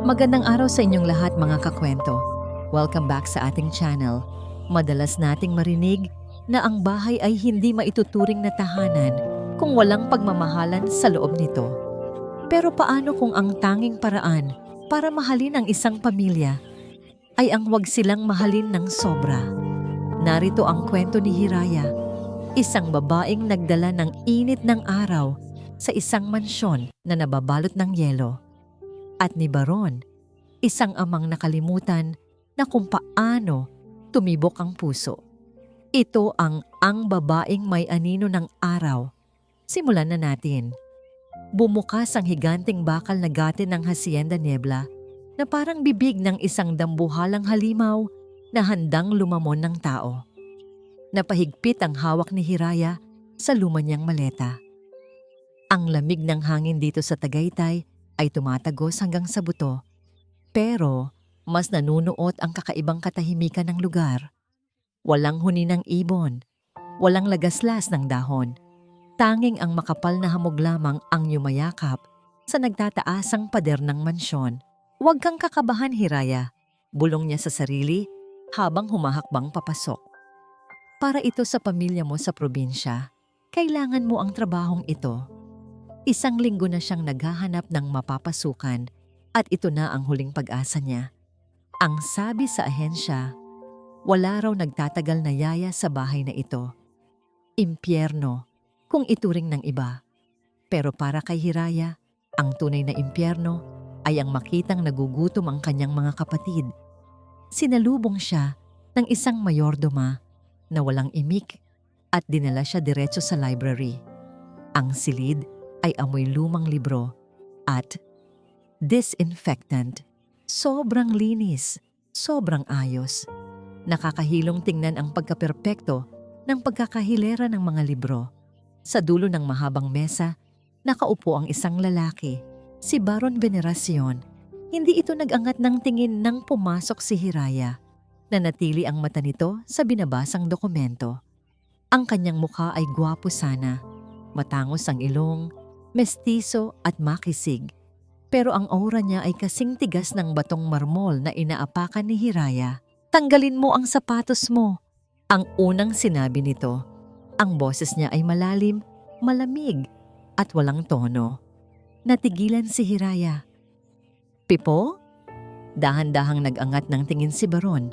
Magandang araw sa inyong lahat mga kakwento. Welcome back sa ating channel. Madalas nating marinig na ang bahay ay hindi maituturing na tahanan kung walang pagmamahalan sa loob nito. Pero paano kung ang tanging paraan para mahalin ang isang pamilya ay ang huwag silang mahalin ng sobra? Narito ang kwento ni Hiraya, isang babaeng nagdala ng init ng araw sa isang mansyon na nababalot ng yelo. At ni Baron, isang amang nakalimutan na kung paano tumibok ang puso. Ito ang babaeng may anino ng araw. Simulan na natin. Bumukas ang higanting bakal na gate ng Hacienda Niebla na parang bibig ng isang dambuhalang halimaw na handang lumamon ng tao. Napahigpit ang hawak ni Hiraya sa luma niyang maleta. Ang lamig ng hangin dito sa Tagaytay ay tumatagos hanggang sa buto. Pero mas nanunuot ang kakaibang katahimikan ng lugar. Walang huni ng ibon, walang lagaslas ng dahon. Tanging ang makapal na hamog lamang ang yumayakap sa nagtataasang pader ng mansyon. Huwag kang kakabahan, Hiraya, bulong niya sa sarili habang humahakbang papasok. Para ito sa pamilya mo sa probinsya, kailangan mo ang trabahong ito. Isang linggo na siyang naghahanap ng mapapasukan at ito na ang huling pag-asa niya. Ang sabi sa ahensya, wala raw nagtatagal na yaya sa bahay na ito. Impyerno, kung ituring ng iba. Pero para kay Hiraya, ang tunay na impyerno ay ang makitang nagugutom ang kanyang mga kapatid. Sinalubong siya ng isang mayordoma na walang imik at dinala siya diretso sa library. Ang silid ay amoy lumang libro at disinfectant. Sobrang linis, sobrang ayos. Nakakahilong tingnan ang pagkaperpekto ng pagkakahilera ng mga libro. Sa dulo ng mahabang mesa, nakaupo ang isang lalaki, si Baron Veneracion. Hindi ito nag-angat ng tingin nang pumasok si Hiraya. Nanatili ang mata nito sa binabasang dokumento. Ang kanyang mukha ay gwapo sana. Matangos ang ilong, mestizo at makisig. Pero ang aura niya ay kasing tigas ng batong marmol na inaapakan ni Hiraya. Tanggalin mo ang sapatos mo, ang unang sinabi nito. Ang boses niya ay malalim, malamig at walang tono. Natigilan si Hiraya. Pipo? Dahan-dahang nag-angat ng tingin si Baron.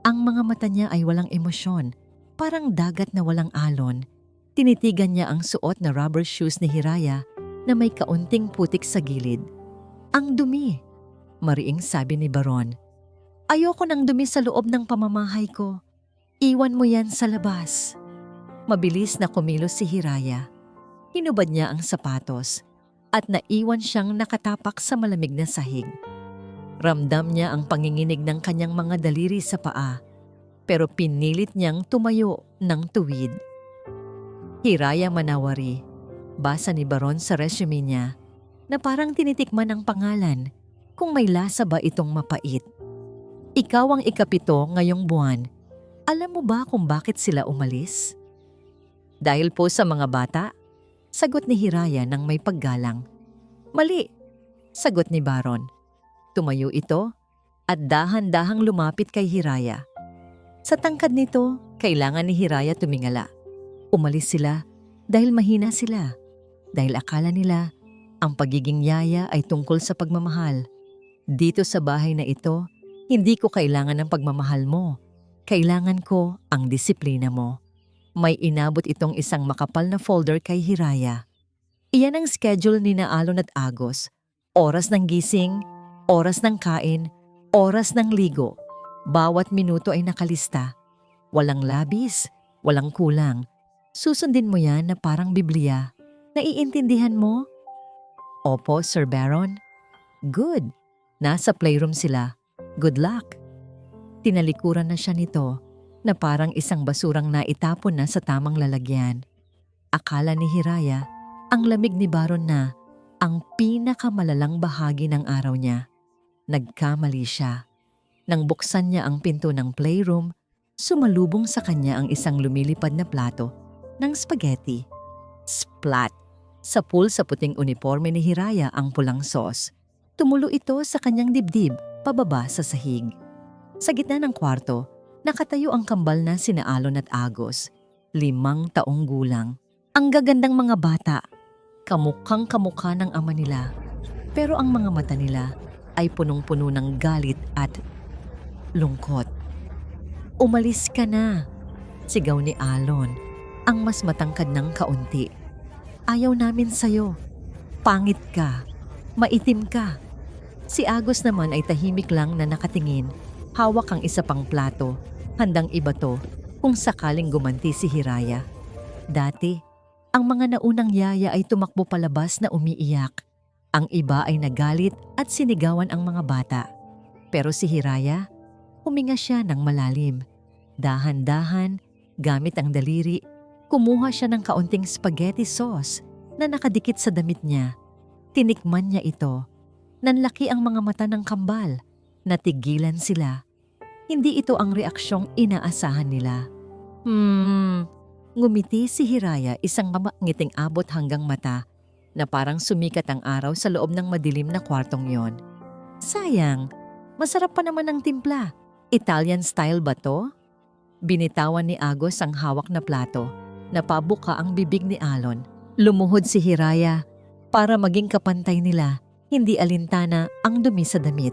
Ang mga mata niya ay walang emosyon, parang dagat na walang alon. Tinitigan niya ang suot na rubber shoes ni Hiraya na may kaunting putik sa gilid. Ang dumi, mariing sabi ni Baron. Ayoko ng dumi sa loob ng pamamahay ko. Iwan mo yan sa labas. Mabilis na kumilos si Hiraya. Hinubad niya ang sapatos at naiwan siyang nakatapak sa malamig na sahig. Ramdam niya ang panginginig ng kanyang mga daliri sa paa, pero pinilit niyang tumayo ng tuwid. Hiraya Manawari, basa ni Baron sa resume niya na parang tinitikman ang pangalan kung may lasa ba itong mapait. Ikaw ang ikapito ngayong buwan. Alam mo ba kung bakit sila umalis? Dahil po sa mga bata, sagot ni Hiraya nang may paggalang. Mali, sagot ni Baron. Tumayo ito at dahan-dahang lumapit kay Hiraya. Sa tangkad nito, kailangan ni Hiraya tumingala. Umalis sila dahil mahina sila. Dahil akala nila ang pagiging yaya ay tungkol sa pagmamahal. Dito sa bahay na ito, hindi ko kailangan ng pagmamahal mo. Kailangan ko ang disiplina mo. May inabot itong isang makapal na folder kay Hiraya. Iyan ang schedule ni na Alon at Agos. Oras ng gising, oras ng kain, oras ng ligo. Bawat minuto ay nakalista. Walang labis, walang kulang. Susundin mo yan na parang Biblia. Naiintindihan mo? Opo, Sir Baron. Good. Nasa playroom sila. Good luck. Tinalikuran na siya nito na parang isang basurang naitapon na sa tamang lalagyan. Akala ni Hiraya, ang lamig ni Baron na ang pinakamalalang bahagi ng araw niya. Nagkamali siya. Nang buksan niya ang pinto ng playroom, sumalubong sa kanya ang isang lumilipad na plato ng spaghetti. Splat! Sa pool sa puting uniforme ni Hiraya ang pulang sauce. Tumulo ito sa kanyang dibdib, pababa sa sahig. Sa gitna ng kwarto, nakatayo ang kambal na sina Alon at Agos, 5 taong gulang. Ang gagandang mga bata, kamukhang kamukha ng ama nila. Pero ang mga mata nila ay punong-puno ng galit at lungkot. "Umalis ka na," sigaw ni Alon, ang mas matangkad ng kaunti. "Ayaw namin sa'yo. Pangit ka. Maitim ka." Si Agos naman ay tahimik lang na nakatingin, hawak ang isa pang plato, handang ibato kung sakaling gumanti si Hiraya. Dati, ang mga naunang yaya ay tumakbo palabas na umiiyak. Ang iba ay nagalit at sinigawan ang mga bata. Pero si Hiraya, huminga siya ng malalim. Dahan-dahan, gamit ang daliri, kumuha siya ng kaunting spaghetti sauce na nakadikit sa damit niya. Tinikman niya ito. Nanlaki ang mga mata ng kambal. Natigilan sila. Hindi ito ang reaksyong inaasahan nila. Ngumiti si Hiraya, isang ngiting abot hanggang mata, na parang sumikat ang araw sa loob ng madilim na kwartong yon. "Sayang, masarap pa naman ang timpla. Italian style ba to?" Binitawan ni Agos ang hawak na plato. Napabuka ang bibig ni Alon. Lumuhod si Hiraya para maging kapantay nila, hindi alintana ang dumi sa damit.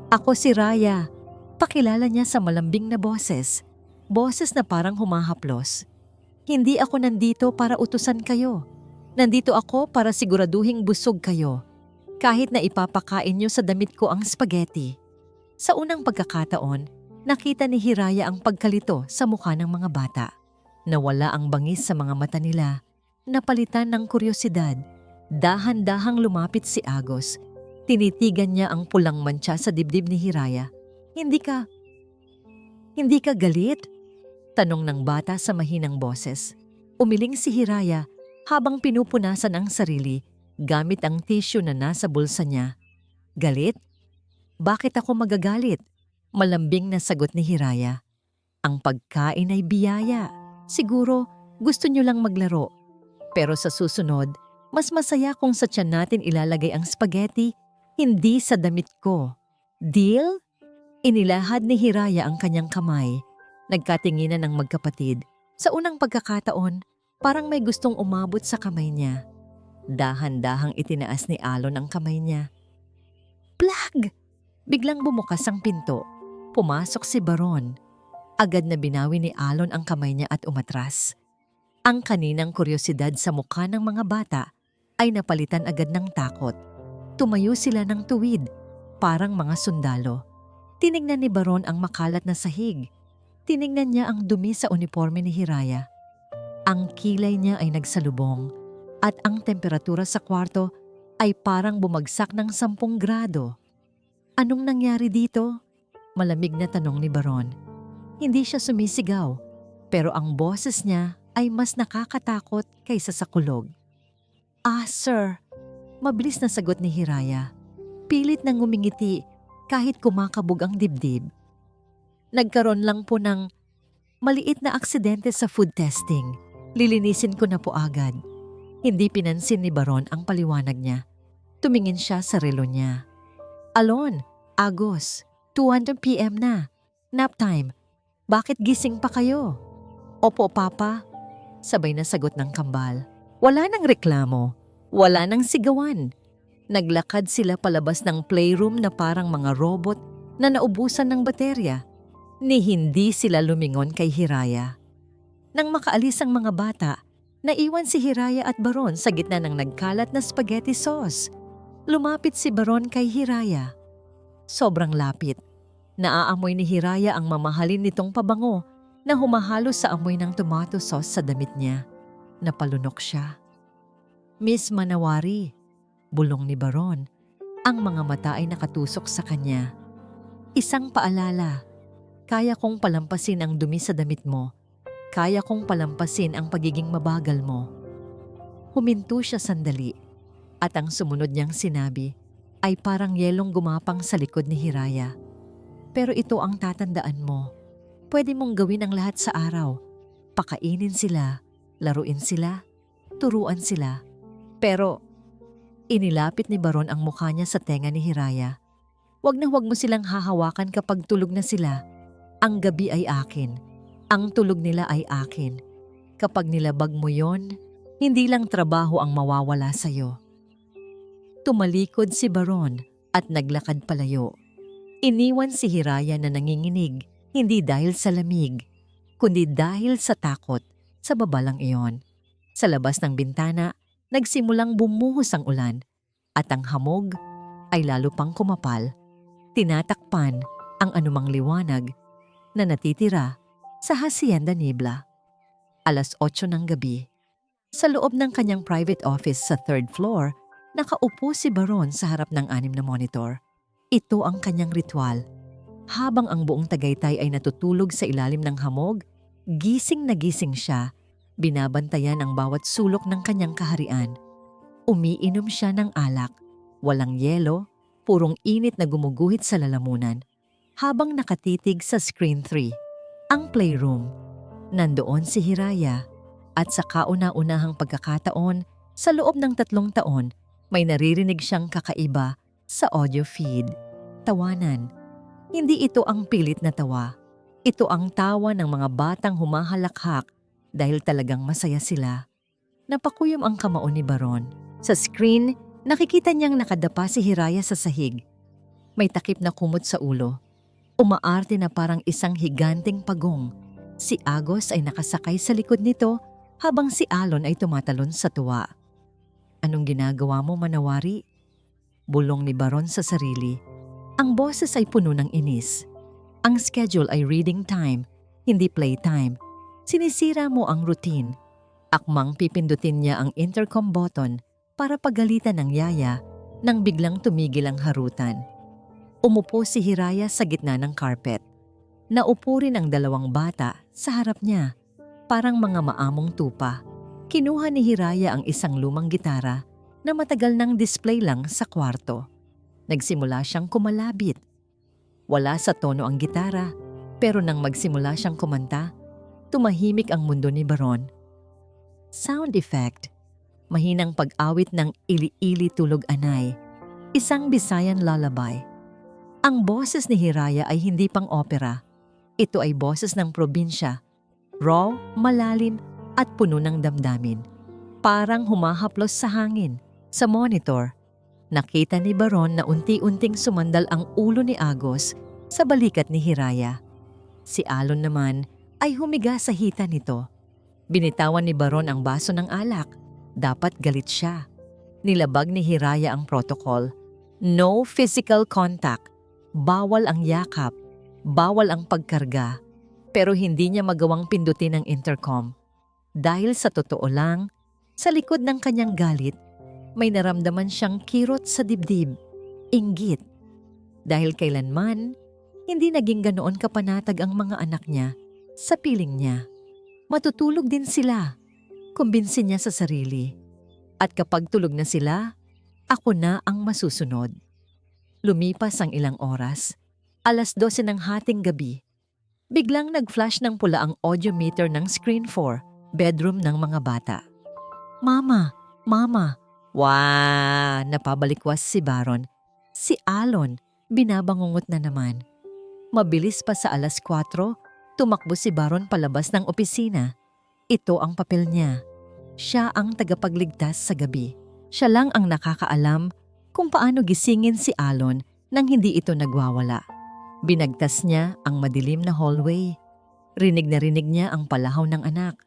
"Ako si Raya." Pakilala niya sa malambing na boses. Boses na parang humahaplos. "Hindi ako nandito para utusan kayo. Nandito ako para siguraduhing busog kayo. Kahit na ipapakain niyo sa damit ko ang spaghetti." Sa unang pagkakataon, nakita ni Hiraya ang pagkalito sa mukha ng mga bata. Nawala ang bangis sa mga mata nila. Napalitan ng kuryosidad. Dahan-dahang lumapit si Agos. Tinitigan niya ang pulang mantsa sa dibdib ni Hiraya. Hindi ka galit?" Tanong ng bata sa mahinang boses. Umiling si Hiraya habang pinupunasan ang sarili gamit ang tissue na nasa bulsa niya. "Galit? Bakit ako magagalit?" Malambing na sagot ni Hiraya. "Ang pagkain ay biyaya. Siguro gusto niyo lang maglaro. Pero sa susunod, mas masaya kung sa tiyan natin ilalagay ang spaghetti, hindi sa damit ko. Deal?" Inilahad ni Hiraya ang kanyang kamay. Nagkatinginan ng magkapatid. Sa unang pagkakataon, parang may gustong umabot sa kamay niya. Dahan-dahang itinaas ni Alon ang kamay niya. "Plag!" Biglang bumukas ang pinto. Pumasok si Baron. Agad na binawi ni Alon ang kamay niya at umatras. Ang kaninang kuryosidad sa mukha ng mga bata ay napalitan agad ng takot. Tumayo sila ng tuwid, parang mga sundalo. Tiningnan ni Baron ang makalat na sahig. Tiningnan niya ang dumi sa uniforme ni Hiraya. Ang kilay niya ay nagsalubong at ang temperatura sa kwarto ay parang bumagsak ng 10 grado. "Anong nangyari dito?" Malamig na tanong ni Baron. Hindi siya sumisigaw, pero ang boses niya ay mas nakakatakot kaysa sa kulog. Sir," mabilis na sagot ni Hiraya. Pilit nang ngumingiti kahit kumakabog ang dibdib. "Nagkaroon lang po ng maliit na aksidente sa food testing. Lilinisin ko na po agad." Hindi pinansin ni Baron ang paliwanag niya. Tumingin siya sa relo niya. "Alon, Agos, 2:00 PM na. Nap time. Bakit gising pa kayo?" "Opo, Papa." Sabay na sagot ng kambal. Wala nang reklamo. Wala nang sigawan. Naglakad sila palabas ng playroom na parang mga robot na naubusan ng baterya. Ni hindi sila lumingon kay Hiraya. Nang makaalis ang mga bata, naiwan si Hiraya at Baron sa gitna ng nagkalat na spaghetti sauce. Lumapit si Baron kay Hiraya. Sobrang lapit. Naaamoy ni Hiraya ang mamahalin nitong pabango na humahalo sa amoy ng tomato sauce sa damit niya. Napalunok siya. "Miss Manawari," bulong ni Baron. Ang mga mata ay nakatusok sa kanya. "Isang paalala. Kaya kong palampasin ang dumi sa damit mo. Kaya kong palampasin ang pagiging mabagal mo." Huminto siya sandali at ang sumunod niyang sinabi ay parang yelong gumapang sa likod ni Hiraya. "Pero ito ang tatandaan mo. Pwede mong gawin ang lahat sa araw. Pakainin sila, laruin sila, turuan sila. Pero Inilapit ni Baron ang mukha niya sa tenga ni Hiraya. Wag na wag mo silang hahawakan kapag tulog na sila. Ang gabi ay akin. Ang tulog nila ay akin. Kapag nilabag mo yon, hindi lang trabaho ang mawawala sa'yo. Tumalikod si Baron at naglakad palayo. Iniwan si Hiraya na nanginginig, hindi dahil sa lamig, kundi dahil sa takot sa babalang iyon. Sa labas ng bintana, nagsimulang bumuhos ang ulan at ang hamog ay lalo pang kumapal, tinatakpan ang anumang liwanag na natitira sa Hacienda Niebla. 8:00 ng gabi. Sa loob ng kanyang private office sa 3rd floor, nakaupo si Baron sa harap ng 6 na monitor. Ito ang kanyang ritual. Habang ang buong Tagaytay ay natutulog sa ilalim ng hamog, gising na gising siya, binabantayan ang bawat sulok ng kanyang kaharian. Umiinom siya ng alak, walang yelo, purong init na gumuguhit sa lalamunan, habang nakatitig sa screen 3, ang playroom. Nandoon si Hiraya at sa kauna-unahang pagkakataon, sa loob ng 3 taon, may naririnig siyang kakaiba sa audio feed. Tawanan. Hindi ito ang pilit na tawa. Ito ang tawa ng mga batang humahalakhak dahil talagang masaya sila. Napakuyom ang kamao ni Baron. Sa screen, nakikita niyang nakadapa si Hiraya sa sahig. May takip na kumot sa ulo. Umaarte na parang isang higanting pagong. Si Agos ay nakasakay sa likod nito habang si Alon ay tumatalon sa tuwa. Anong ginagawa mo, Manawari? Bulong ni Baron sa sarili. Ang boses ay puno ng inis. Ang schedule ay reading time, hindi playtime. Sinisira mo ang routine. Akmang pipindutin niya ang intercom button para pagalitan ng yaya nang biglang tumigil ang harutan. Umupo si Hiraya sa gitna ng carpet. Naupo rin ang 2 bata sa harap niya, parang mga maamong tupa. Kinuha ni Hiraya ang isang lumang gitara na matagal nang display lang sa kwarto. Nagsimula siyang kumalabit. Wala sa tono ang gitara, pero nang magsimula siyang kumanta, tumahimik ang mundo ni Baron. Sound effect. Mahinang pag-awit ng Ili-ili Tulog Anay, isang Bisayan lullaby. Ang boses ni Hiraya ay hindi pang opera. Ito ay boses ng probinsya. Raw, malalim at puno ng damdamin. Parang humahaplos sa hangin. Sa monitor, nakita ni Baron na unti-unting sumandal ang ulo ni Agos sa balikat ni Hiraya. Si Alon naman ay humiga sa hita nito. Binitawan ni Baron ang baso ng alak. Dapat galit siya. Nilabag ni Hiraya ang protocol. No physical contact. Bawal ang yakap. Bawal ang pagkarga. Pero hindi niya magawang pindutin ang intercom. Dahil sa totoo lang, sa likod ng kanyang galit, may naramdaman siyang kirot sa dibdib, inggit. Dahil kailanman, hindi naging ganoon kapanatag ang mga anak niya sa piling niya. Matutulog din sila, kumbinsin niya sa sarili. At kapag tulog na sila, ako na ang masusunod. Lumipas ang ilang oras, 12:00 ng hating gabi. Biglang nag-flash ng pula ang audio meter ng screen 4, bedroom ng mga bata. Mama! Mama! Wah! Napabalikwas si Baron. Si Alon, binabangungot na naman. Mabilis pa sa 4:00, tumakbo si Baron palabas ng opisina. Ito ang papel niya. Siya ang tagapagligtas sa gabi. Siya lang ang nakakaalam kung paano gisingin si Alon nang hindi ito nagwawala. Binagtas niya ang madilim na hallway. Rinig na rinig niya ang palahaw ng anak.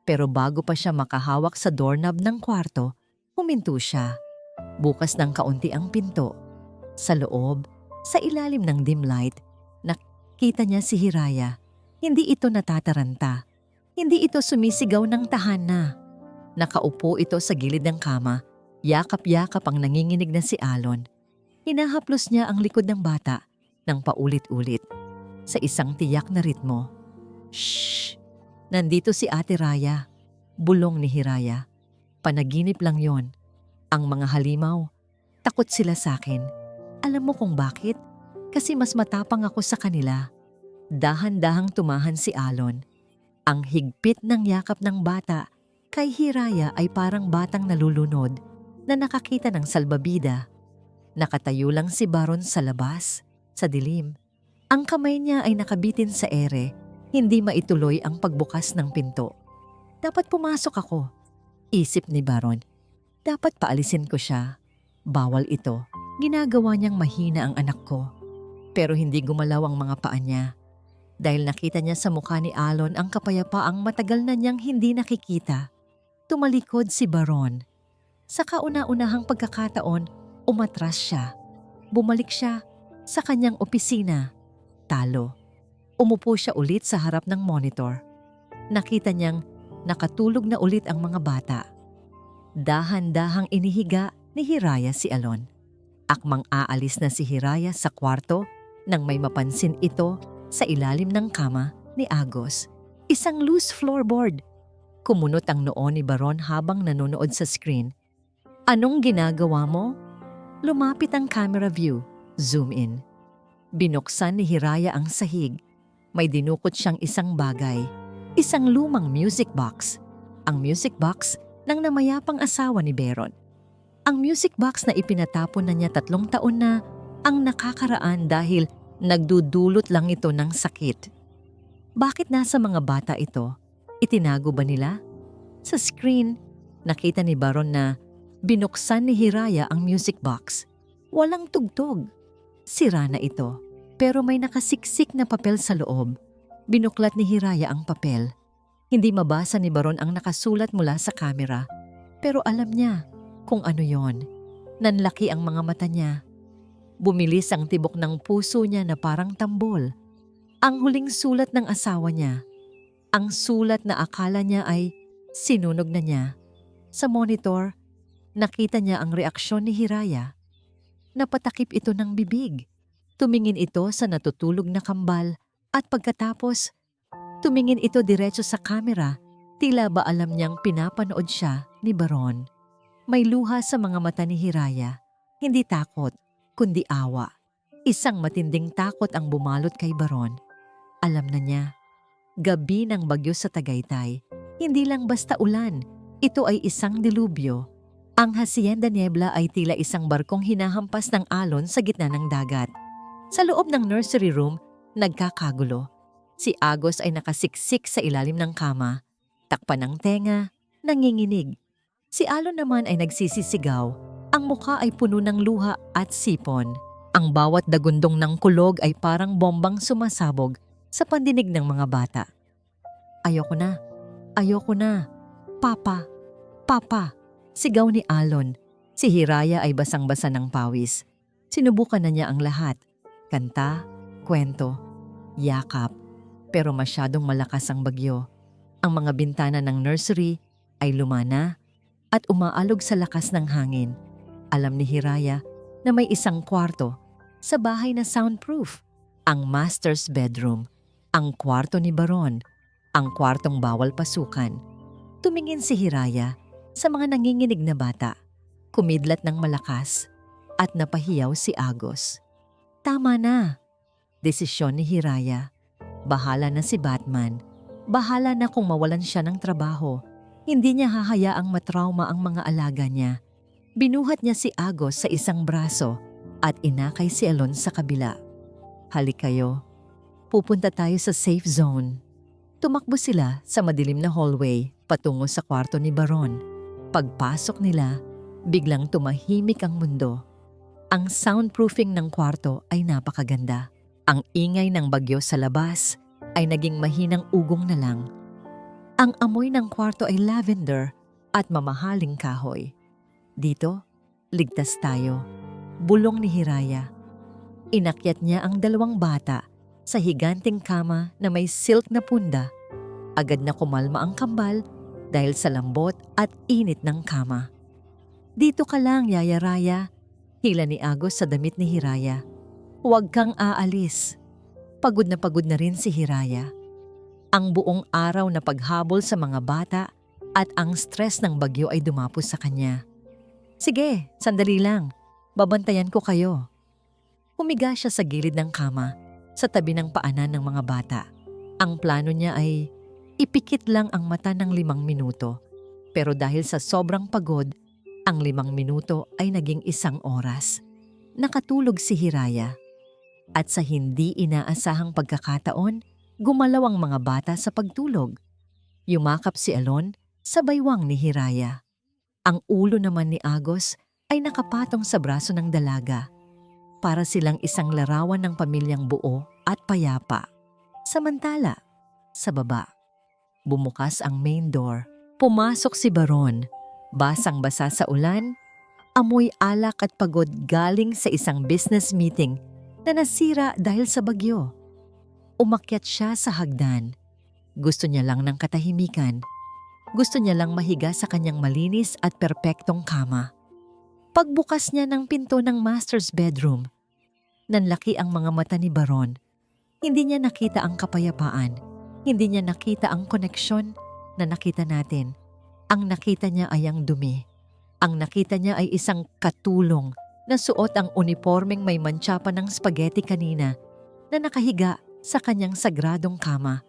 Pero bago pa siya makahawak sa doorknob ng kwarto, huminto siya. Bukas ng kaunti ang pinto. Sa loob, sa ilalim ng dim light, nakita niya si Hiraya. Hindi ito natataranta. Hindi ito sumisigaw ng tahana. Nakaupo ito sa gilid ng kama. Yakap-yakap ang nanginginig na si Alon. Hinahaplos niya ang likod ng bata ng paulit-ulit sa isang tiyak na ritmo. Shh! Nandito si Ate Raya. Bulong ni Hiraya. Panaginip lang yon. Ang mga halimaw, takot sila sa akin. Alam mo kung bakit? Kasi mas matapang ako sa kanila. Dahan-dahang tumahan si Alon. Ang higpit ng yakap ng bata kay Hiraya ay parang batang nalulunod. na nakakita ng salbabida. Nakatayo lang si Baron sa labas, sa dilim. Ang kamay niya ay nakabitin sa ere, hindi maituloy ang pagbukas ng pinto. Dapat pumasok ako, isip ni Baron. Dapat paalisin ko siya. Bawal ito. Ginagawa niyang mahina ang anak ko. Pero hindi gumalaw ang mga paa niya. Dahil nakita niya sa mukha ni Alon ang kapayapaang matagal na niyang hindi nakikita. Tumalikod si Baron. Sa kauna-unahang pagkakataon, umatras siya. Bumalik siya sa kanyang opisina. Talo. Umupo siya ulit sa harap ng monitor. Nakita niyang nakatulog na ulit ang mga bata. Dahan-dahang inihiga ni Hiraya si Alon. Akmang aalis na si Hiraya sa kwarto nang may mapansin ito sa ilalim ng kama ni Agos. Isang loose floorboard. Kumunot ang noo ni Baron habang nanonood sa screen. Anong ginagawa mo? Lumapit ang camera view. Zoom in. Binuksan ni Hiraya ang sahig. May dinukot siyang isang bagay. Isang lumang music box. Ang music box ng namayapang asawa ni Baron. Ang music box na ipinatapon na niya 3 taon na ang nakakaraan dahil nagdudulot lang ito ng sakit. Bakit nasa mga bata ito? Itinago ba nila? Sa screen, nakita ni Baron na binuksan ni Hiraya ang music box. Walang tugtog. Sira na ito, pero may nakasiksik na papel sa loob. Binuklat ni Hiraya ang papel. Hindi mabasa ni Baron ang nakasulat mula sa kamera, pero alam niya kung ano yon. Nanlaki ang mga mata niya. Bumilis ang tibok ng puso niya na parang tambol. Ang huling sulat ng asawa niya. Ang sulat na akala niya ay sinunog na niya. Sa monitor, nakita niya ang reaksyon ni Hiraya. Napatakip ito ng bibig. Tumingin ito sa natutulog na kambal at pagkatapos, tumingin ito diretso sa kamera. Tila ba alam niyang pinapanood siya ni Baron. May luha sa mga mata ni Hiraya. Hindi takot, kundi awa. Isang matinding takot ang bumalot kay Baron. Alam na niya, gabi ng bagyo sa Tagaytay. Hindi lang basta ulan, ito ay isang dilubyo. Ang Hacienda Niebla ay tila isang barkong hinahampas ng alon sa gitna ng dagat. Sa loob ng nursery room, nagkakagulo. Si Agos ay nakasiksik sa ilalim ng kama, takpan ng tenga, nanginginig. Si Alon naman ay nagsisisigaw. Ang mukha ay puno ng luha at sipon. Ang bawat dagundong ng kulog ay parang bombang sumasabog sa pandinig ng mga bata. Ayoko na. Ayoko na. Papa. Papa. Sigaw ni Alon. Si Hiraya ay basang-basa ng pawis. Sinubukan na niya ang lahat. Kanta, kwento, yakap. Pero masyadong malakas ang bagyo. Ang mga bintana ng nursery ay lumana at umaalog sa lakas ng hangin. Alam ni Hiraya na may isang kwarto sa bahay na soundproof. Ang master's bedroom, ang kwarto ni Baron, ang kwartong bawal pasukan. Tumingin si Hiraya sa mga nanginginig na bata. Kumidlat ng malakas at napahiyaw si Agos. Tama na. Desisyon ni Hiraya. Bahala na si Batman. Bahala na kung mawalan siya ng trabaho. Hindi niya hahayaang matrauma ang mga alaga niya. Binuhat niya si Agos sa isang braso at inakay si Alon sa kabila. Halik kayo. Pupunta tayo sa safe zone. Tumakbo sila sa madilim na hallway patungo sa kwarto ni Baron. Pagpasok nila, biglang tumahimik ang mundo. Ang soundproofing ng kwarto ay napakaganda. Ang ingay ng bagyo sa labas ay naging mahinang ugong na lang. Ang amoy ng kwarto ay lavender at mamahaling kahoy. Dito, ligtas tayo. Bulong ni Hiraya. Inakyat niya ang 2 bata sa higanting kama na may silk na punda. Agad na kumalma ang kambal dahil sa lambot at init ng kama. Dito ka lang, Yaya Raya. Hila ni Agos sa damit ni Hiraya. Huwag kang aalis. Pagod na rin si Hiraya. Ang buong araw na paghabol sa mga bata at ang stress ng bagyo ay dumapos sa kanya. Sige, sandali lang. Babantayan ko kayo. Humiga siya sa gilid ng kama, sa tabi ng paanan ng mga bata. Ang plano niya ay ipikit lang ang mata ng 5 minuto. Pero dahil sa sobrang pagod, Ang 5 minuto ay naging 1 oras. Nakatulog si Hiraya. At sa hindi inaasahang pagkakataon, gumalaw ang mga bata sa pagtulog. Yumakap si Alon sa baywang ni Hiraya. Ang ulo naman ni Agos ay nakapatong sa braso ng dalaga. Para silang isang larawan ng pamilyang buo at payapa. Samantala, sa baba, bumukas ang main door. Pumasok si Baron. Basang-basa sa ulan, amoy alak at pagod galing sa isang business meeting na nasira dahil sa bagyo. Umakyat siya sa hagdan. Gusto niya lang ng katahimikan. Gusto niya lang mahiga sa kanyang malinis at perpektong kama. Pagbukas niya ng pinto ng master's bedroom, nanlaki ang mga mata ni Baron. Hindi niya nakita ang kapayapaan. Hindi niya nakita ang koneksyon na nakita natin. Ang nakita niya ay ang dumi. Ang nakita niya ay isang katulong na suot ang uniformeng may mantsa pa ng spaghetti kanina na nakahiga sa kanyang sagradong kama.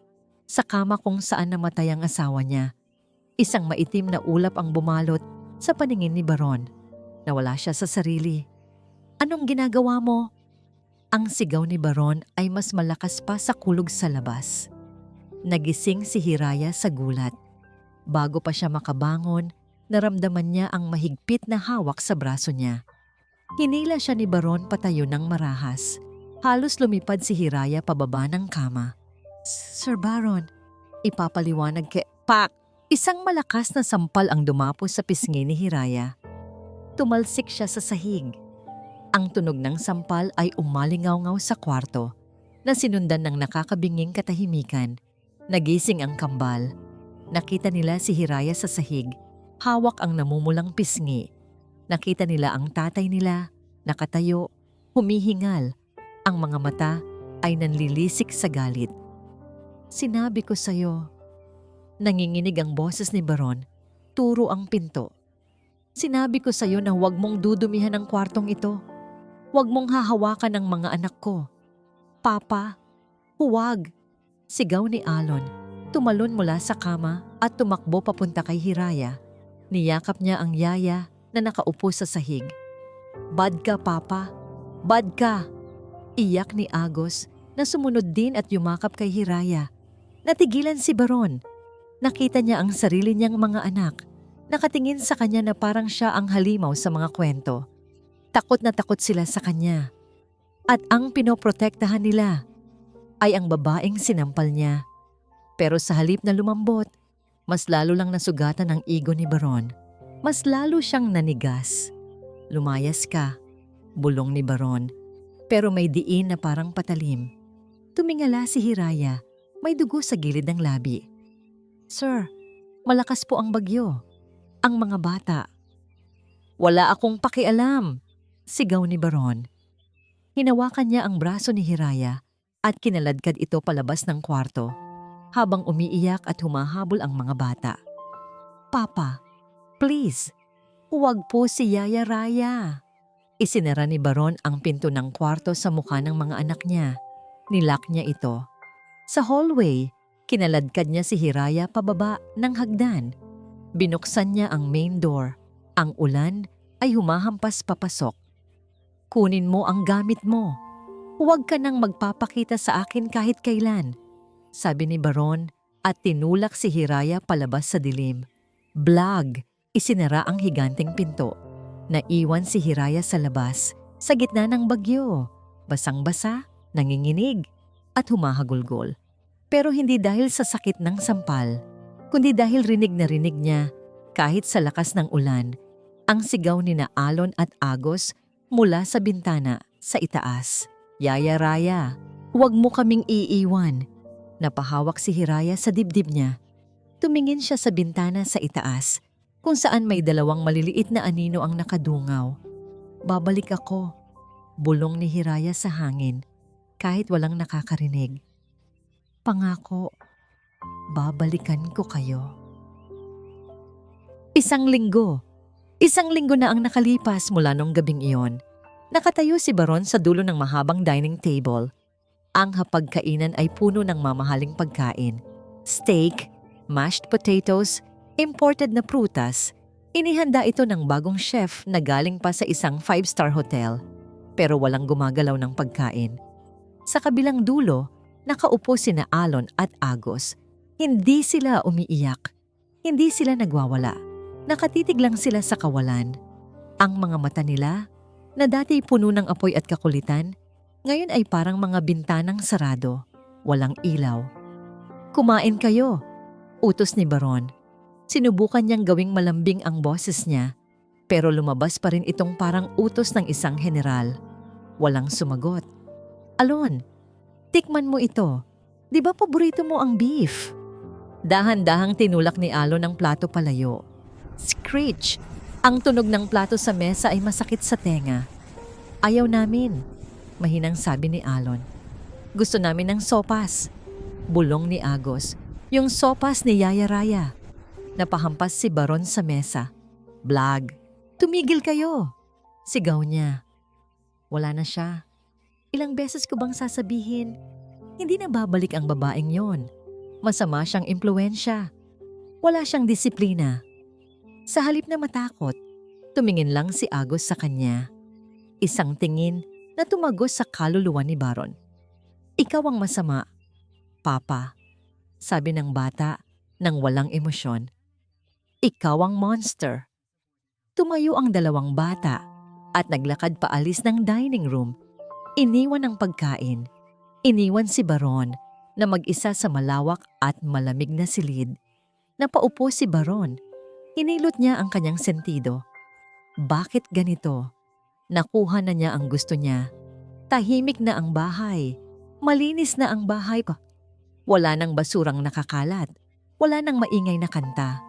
Sa kama kung saan namatay ang asawa niya. Isang maitim na ulap ang bumalot sa paningin ni Baron. Nawala siya sa sarili. "Anong ginagawa mo?" Ang sigaw ni Baron ay mas malakas pa sa kulog sa labas. Nagising si Hiraya sa gulat. Bago pa siya makabangon, naramdaman niya ang mahigpit na hawak sa braso niya. Hinila siya ni Baron patayo ng marahas. Halos lumipad si Hiraya pababa ng kama. "Sir Baron," ipapaliwanag Pak! Isang malakas na sampal ang dumapos sa pisngi ni Hiraya. Tumalsik siya sa sahig. Ang tunog ng sampal ay umalingaw-ngaw sa kwarto na sinundan ng nakakabinging katahimikan. Nagising ang kambal. Nakita nila si Hiraya sa sahig, hawak ang namumulang pisngi. Nakita nila ang tatay nila, nakatayo, humihingal. Ang mga mata ay nanlilisik sa galit. "Sinabi ko sa'yo." Nanginginig ang boses ni Baron, turo ang pinto. "Sinabi ko sa'yo na huwag mong dudumihan ang kwartong ito. Huwag mong hahawakan ang mga anak ko." "Papa, huwag!" Sigaw ni Alon. Tumalon mula sa kama at tumakbo papunta kay Hiraya. Niyakap niya ang yaya na nakaupo sa sahig. "Bad ka, Papa. Bad ka!" Iyak ni Agos na sumunod din at yumakap kay Hiraya. Natigilan si Baron. Nakita niya ang sarili niyang mga anak. Nakatingin sa kanya na parang siya ang halimaw sa mga kwento. Takot na takot sila sa kanya. At ang pinoprotektahan nila ay ang babaeng sinampal niya. Pero sa halip na lumambot, mas lalo lang nasugatan ang ego ni Baron. Mas lalo siyang nanigas. "Lumayas ka," bulong ni Baron. Pero may diin na parang patalim. Tumingala si Hiraya. May dugo sa gilid ng labi. "Sir, malakas po ang bagyo." Ang mga bata. "Wala akong pakialam," sigaw ni Baron. Hinawakan niya ang braso ni Hiraya at kinaladkad ito palabas ng kwarto habang umiiyak at humahabol ang mga bata. "Papa, please, huwag po si Yaya Raya." Isinara ni Baron ang pinto ng kwarto sa mukha ng mga anak niya. Nilock niya ito. Sa hallway, kinaladkad niya si Hiraya pababa ng hagdan. Binuksan niya ang main door. Ang ulan ay humahampas papasok. "Kunin mo ang gamit mo. Huwag ka nang magpapakita sa akin kahit kailan," sabi ni Baron at tinulak si Hiraya palabas sa dilim. Blag! Isinara ang higanteng pinto. Naiwan si Hiraya sa labas, sa gitna ng bagyo. Basang-basa, nanginginig, at humahagulgol. Pero hindi dahil sa sakit ng sampal, kundi dahil rinig na rinig niya, kahit sa lakas ng ulan, ang sigaw ni na Alon at Agos mula sa bintana sa itaas. "Yaya Raya, huwag mo kaming iiwan." Napahawak si Hiraya sa dibdib niya. Tumingin siya sa bintana sa itaas, kung saan may 2 maliliit na anino ang nakadungaw. "Babalik ako," bulong ni Hiraya sa hangin, kahit walang nakakarinig. "Pangako, babalikan ko kayo." Isang linggo na ang nakalipas mula nung gabing iyon. Nakatayo si Baron sa dulo ng mahabang dining table. Ang hapagkainan ay puno ng mamahaling pagkain. Steak, mashed potatoes, imported na prutas, Inihanda ito ng bagong chef na galing pa sa isang 5-star hotel, pero walang gumagalaw ng pagkain. Sa kabilang dulo, nakaupo sina Alon at Agos. Hindi sila umiiyak. Hindi sila nagwawala. Nakatitig lang sila sa kawalan. Ang mga mata nila, na dati puno ng apoy at kakulitan, ngayon ay parang mga bintanang sarado, walang ilaw. Kumain kayo, utos ni Baron. Sinubukan niyang gawing malambing ang boses niya, pero lumabas pa rin itong parang utos ng isang general. Walang sumagot. Alon, tikman mo ito. Di ba paborito mo ang beef? Dahan-dahang tinulak ni Alon ang plato palayo. Screech! Ang tunog ng plato sa mesa ay masakit sa tenga. Ayaw namin, mahinang sabi ni Alon. Gusto namin ng sopas. Bulong ni Agos. Yung sopas ni Yaya Raya. Napahampas si Baron sa mesa. Blag! Tumigil kayo! Sigaw niya. Wala na siya. Ilang beses ko bang sasabihin, hindi na babalik ang babaeng yon. Masama siyang impluwensya. Wala siyang disiplina. Sa halip na matakot, tumingin lang si Agos sa kanya. Isang tingin na tumagos sa kaluluwa ni Baron. Ikaw ang masama, Papa, sabi ng bata nang walang emosyon. Ikaw ang monster. Tumayo ang dalawang bata at naglakad paalis ng dining room. Iniwan ang pagkain. Iniwan si Baron na mag-isa sa malawak at malamig na silid. Napaupo si Baron. Hinilot niya ang kanyang sentido. Bakit ganito? Nakuha na niya ang gusto niya. Tahimik na ang bahay. Malinis na ang bahay. Wala nang basurang nakakalat. Wala nang maingay na kanta.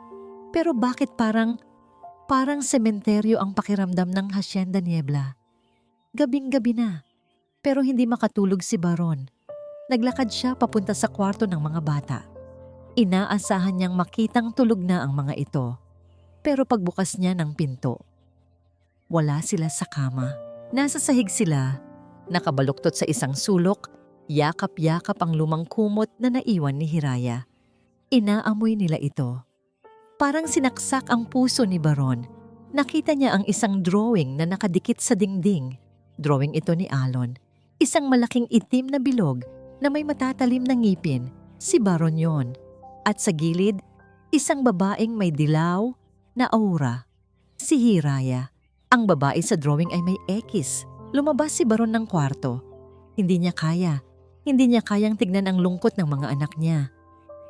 Pero bakit parang sementeryo ang pakiramdam ng Hacienda Niebla? Gabing-gabi na. Pero hindi makatulog si Baron. Naglakad siya papunta sa kwarto ng mga bata. Inaasahan niyang makitang tulog na ang mga ito. Pero pagbukas niya ng pinto, wala sila sa kama. Nasa sahig sila, nakabaluktot sa isang sulok, yakap-yakap ang lumang kumot na naiwan ni Hiraya. Inaamoy nila ito. Parang sinaksak ang puso ni Baron. Nakita niya ang isang drawing na nakadikit sa dingding. Drawing ito ni Alon. Isang malaking itim na bilog na may matatalim na ngipin. Si Baron yon. At sa gilid, isang babaeng may dilaw na aura. Si Hiraya. Ang babae sa drawing ay may X. Lumabas si Baron ng kwarto. Hindi niya kaya. Hindi niya kayang tignan ang lungkot ng mga anak niya.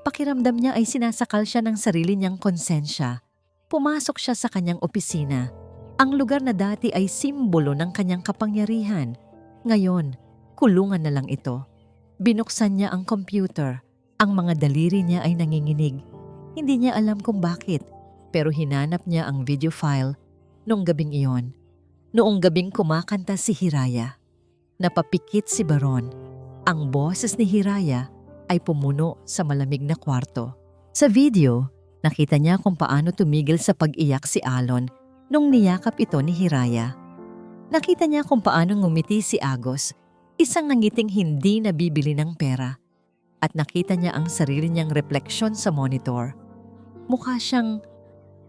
Pakiramdam niya ay sinasakal siya ng sarili niyang konsensya. Pumasok siya sa kanyang opisina. Ang lugar na dati ay simbolo ng kanyang kapangyarihan. Ngayon, kulungan na lang ito. Binuksan niya ang computer. Ang mga daliri niya ay nanginginig. Hindi niya alam kung bakit, pero hinanap niya ang video file noong gabing iyon. Noong gabing kumakanta si Hiraya. Napapikit si Baron. Ang boses ni Hiraya ay pumuno sa malamig na kwarto. Sa video, nakita niya kung paano tumigil sa pag-iyak si Alon nung niyakap ito ni Hiraya. Nakita niya kung paano ngumiti si Agos, isang nangiting hindi nabibili ng pera. At nakita niya ang sarili niyang refleksyon sa monitor. Mukha siyang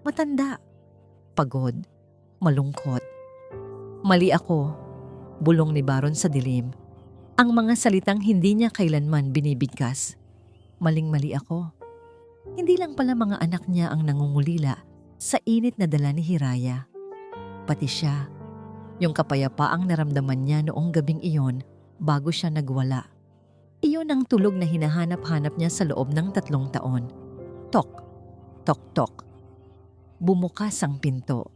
matanda, pagod, malungkot. Mali ako, bulong ni Baron sa dilim. Ang mga salitang hindi niya kailanman binibigkas. Maling-mali ako. Hindi lang pala mga anak niya ang nangungulila sa init na dala ni Hiraya. Pati siya, yung kapayapaang naramdaman niya noong gabing iyon bago siya nagwala. Iyon ang tulog na hinahanap-hanap niya sa loob ng 3 taon. Tok, tok, tok. Bumukas ang pinto.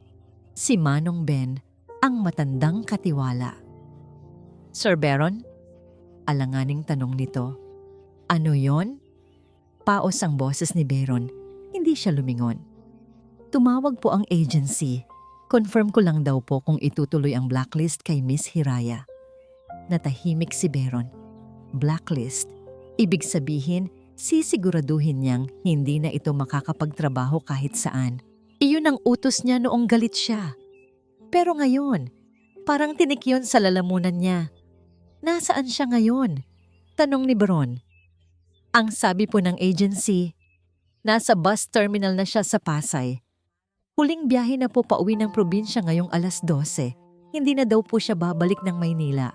Si Manong Ben, ang matandang katiwala. Sir Baron? Alanganing tanong nito. Ano yon? Paos ang boses ni Baron. Hindi siya lumingon. Tumawag po ang agency. Confirm ko lang daw po kung itutuloy ang blacklist kay Miss Hiraya. Natahimik si Baron. Blacklist? Ibig sabihin, sisiguraduhin niyang hindi na ito makakapagtrabaho kahit saan. Iyon ang utos niya noong galit siya. Pero ngayon, parang tinikyon sa lalamunan niya. Nasaan siya ngayon? Tanong ni Baron. Ang sabi po ng agency, nasa bus terminal na siya sa Pasay. Huling biyahe na po pauwi ng probinsya ngayong 12:00. Hindi na daw po siya babalik ng Maynila.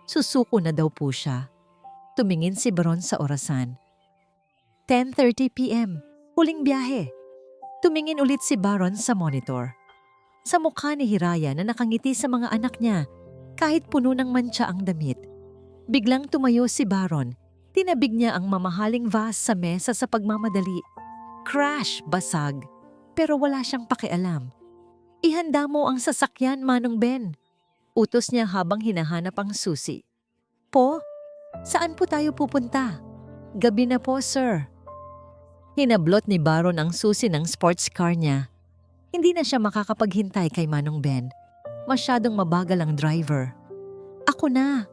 Susuko na daw po siya. Tumingin si Baron sa orasan. 10:30 p.m. Huling biyahe. Tumingin ulit si Baron sa monitor. Sa mukha ni Hiraya na nakangiti sa mga anak niya kahit puno ng mantsa ang damit. Biglang tumayo si Baron. Tinabig niya ang mamahaling vase sa mesa sa pagmamadali. Crash! Basag. Pero wala siyang pakialam. Ihanda mo ang sasakyan, Manong Ben. Utos niya habang hinahanap ang susi. Po, saan po tayo pupunta? Gabi na po, sir. Hinablot ni Baron ang susi ng sports car niya. Hindi na siya makakapaghintay kay Manong Ben. Masyadong mabagal ang driver. Ako na,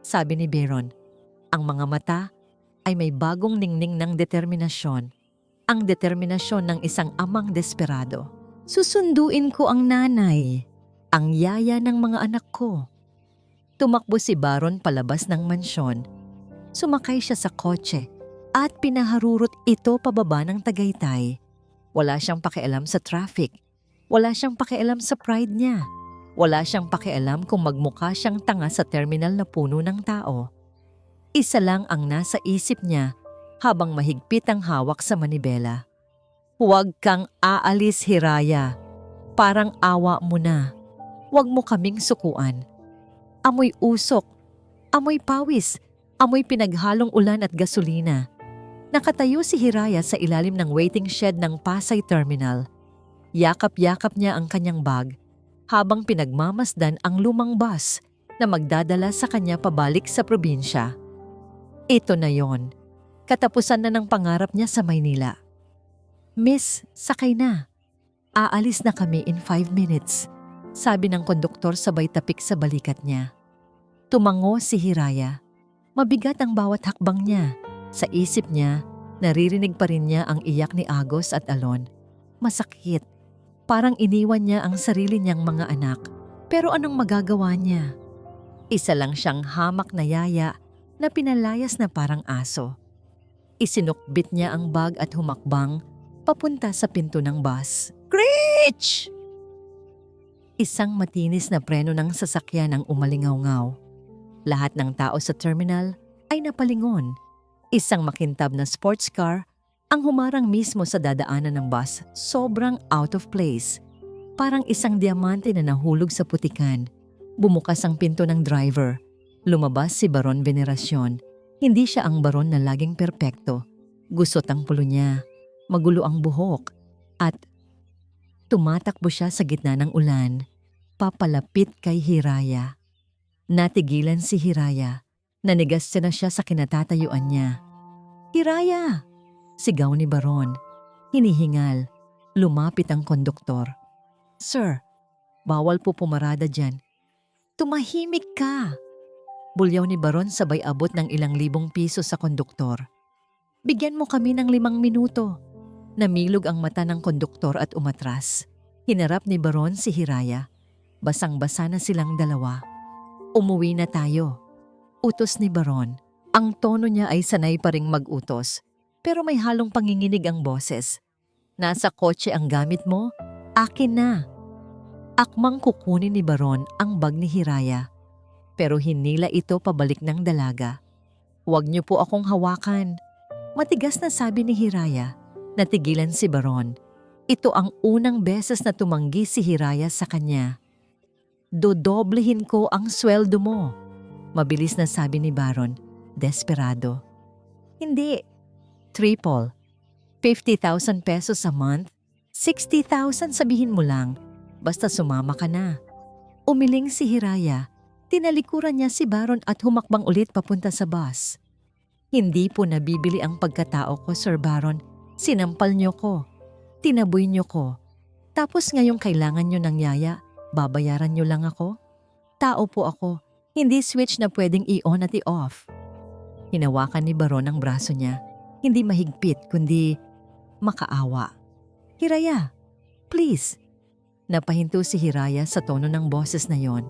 sabi ni Baron. Ang mga mata ay may bagong ningning ng determinasyon. Ang determinasyon ng isang amang desperado. Susunduin ko ang nanay, ang yaya ng mga anak ko. Tumakbo si Baron palabas ng mansyon. Sumakay siya sa kotse at pinaharurot ito pababa ng Tagaytay. Wala siyang pakialam sa traffic. Wala siyang pakialam sa pride niya. Wala siyang pakialam kung magmukha siyang tanga sa terminal na puno ng tao. Isa lang ang nasa isip niya habang mahigpit ang hawak sa manibela. Huwag kang aalis, Hiraya. Parang awa mo na. Huwag mo kaming sukuan. Amoy usok, amoy pawis, amoy pinaghalong ulan at gasolina. Nakatayo si Hiraya sa ilalim ng waiting shed ng Pasay Terminal. Yakap-yakap niya ang kanyang bag habang pinagmamasdan ang lumang bus na magdadala sa kanya pabalik sa probinsya. Ito na yon. Katapusan na ng pangarap niya sa Maynila. Miss, sakay na. Aalis na kami in 5 minutes, sabi ng konduktor sabay tapik sa balikat niya. Tumango si Hiraya. Mabigat ang bawat hakbang niya. Sa isip niya, naririnig pa rin niya ang iyak ni Agos at Alon. Masakit. Parang iniwan niya ang sarili niyang mga anak. Pero anong magagawa niya? Isa lang siyang hamak na yaya na pinalayas na parang aso. Isinukbit niya ang bag at humakbang papunta sa pinto ng bus. Screech! Isang matinis na preno ng sasakyan ang umalingaw-ngaw. Lahat ng tao sa terminal ay napalingon. Isang makintab na sports car ang humarang mismo sa dadaanan ng bus, sobrang out of place. Parang isang diamante na nahulog sa putikan. Bumukas ang pinto ng driver. Lumabas si Baron Veneracion. Hindi siya ang baron na laging perpekto. Gusot ang pulo niya, magulo ang buhok, at tumatakbo siya sa gitna ng ulan, papalapit kay Hiraya. Natigilan si Hiraya. Nanigas na siya sa kinatatayuan niya. Hiraya! Sigaw ni Baron. Hinihingal. Lumapit ang konduktor. Sir, bawal po pumarada dyan. Tumahimik ka! Bulyaw ni Baron sabay abot ng ilang libong piso sa konduktor. Bigyan mo kami ng 5 minuto. Namilog ang mata ng konduktor at umatras. Hinarap ni Baron si Hiraya. Basang-basa na silang dalawa. Umuwi na tayo. Utos ni Baron. Ang tono niya ay sanay pa ring mag-utos. Pero may halong panginginig ang boses. Nasa kotse ang gamit mo? Akin na. Akmang kukunin ni Baron ang bag ni Hiraya. Pero hinila ito pabalik ng dalaga. Huwag niyo po akong hawakan. Matigas na sabi ni Hiraya. Natigilan si Baron. Ito ang unang beses na tumanggi si Hiraya sa kanya. Dodoblehin ko ang sweldo mo. Mabilis na sabi ni Baron. Desperado. Hindi. Triple. 50,000 pesos a month. 60,000 sabihin mo lang. Basta sumama ka na. Umiling si Hiraya. Tinalikuran niya si Baron at humakbang ulit papunta sa bus. Hindi po nabibili ang pagkatao ko, Sir Baron. Sinampal niyo ko. Tinaboy niyo ko. Tapos ngayong kailangan niyo ng yaya, babayaran niyo lang ako? Tao po ako. Hindi switch na pwedeng i-on at i-off. Hinawakan ni Baron ang braso niya. Hindi mahigpit kundi makaawa. Hiraya, please. Napahinto si Hiraya sa tono ng boses na yon.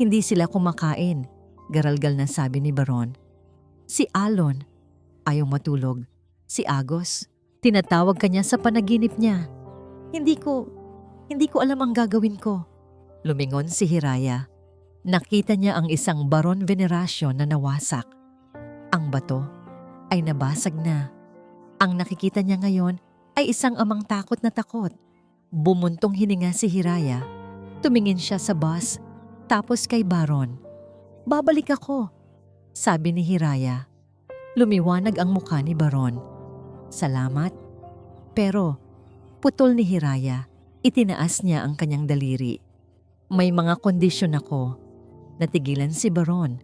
Hindi sila kumakain, garalgal na sabi ni Baron. Si Alon, ayaw matulog. Si Agos, tinatawag kanya sa panaginip niya. Hindi ko alam ang gagawin ko. Lumingon si Hiraya. Nakita niya ang isang Baron Veneracion na nawasak. Ang bato ay nabasag na. Ang nakikita niya ngayon ay isang amang takot na takot. Bumuntong hininga si Hiraya. Tumingin siya sa bus, tapos kay Baron. "Babalik ako," sabi ni Hiraya. Lumiwanag ang mukha ni Baron. "Salamat." Pero putol ni Hiraya, itinaas niya ang kanyang daliri. "May mga kondisyon ako." Natigilan si Baron.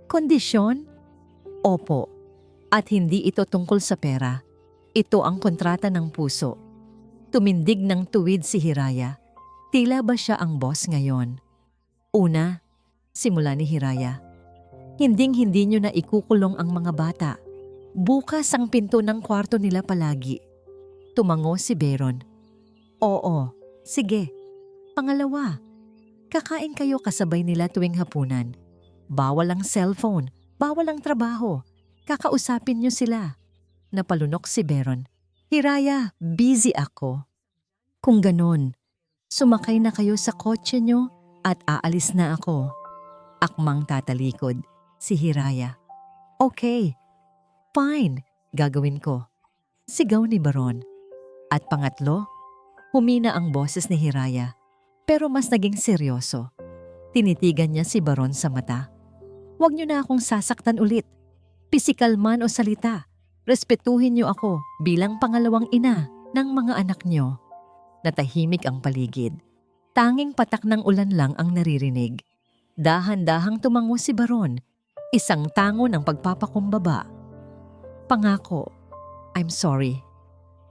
"Kondisyon?" "Opo. At hindi ito tungkol sa pera. Ito ang kontrata ng puso." Tumindig ng tuwid si Hiraya. Tila ba siya ang boss ngayon? "Una," simula ni Hiraya, "hinding-hindi niyo na ikukulong ang mga bata. Bukas ang pinto ng kwarto nila palagi." Tumango si Baron. "Oo, sige." "Pangalawa, kakain kayo kasabay nila tuwing hapunan. Bawal ang cellphone, bawal ang trabaho. Kakausapin niyo sila." Napalunok si Baron. "Hiraya, busy ako." "Kung ganon, sumakay na kayo sa kotse niyo at aalis na ako." Akmang tatalikod si Hiraya. "Okay, fine, gagawin ko." Sigaw ni Baron. At pangatlo, humina ang boses ni Hiraya, pero mas naging seryoso. Tinitigan niya si Baron sa mata. "Huwag niyo na akong sasaktan ulit. Pisikal man o salita, respetuhin niyo ako bilang pangalawang ina ng mga anak niyo." Natahimik ang paligid. Tanging patak ng ulan lang ang naririnig. Dahan-dahang tumango si Baron, isang tango ng pagpapakumbaba. "Pangako, I'm sorry,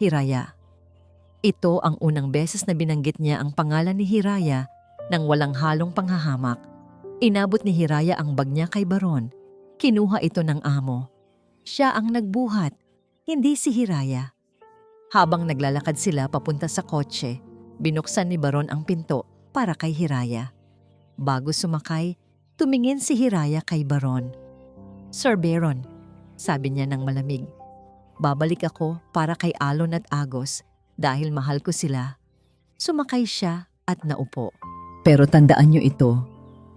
Hiraya." Ito ang unang beses na binanggit niya ang pangalan ni Hiraya nang walang halong panghahamak. Inabot ni Hiraya ang bag niya kay Baron. Kinuha ito ng amo. Siya ang nagbuhat, hindi si Hiraya. Habang naglalakad sila papunta sa kotse, binuksan ni Baron ang pinto para kay Hiraya. Bago sumakay, tumingin si Hiraya kay Baron. "Sir Baron," sabi niya ng malamig, "babalik ako para kay Alon at Agos dahil mahal ko sila." Sumakay siya at naupo. "Pero tandaan niyo ito,"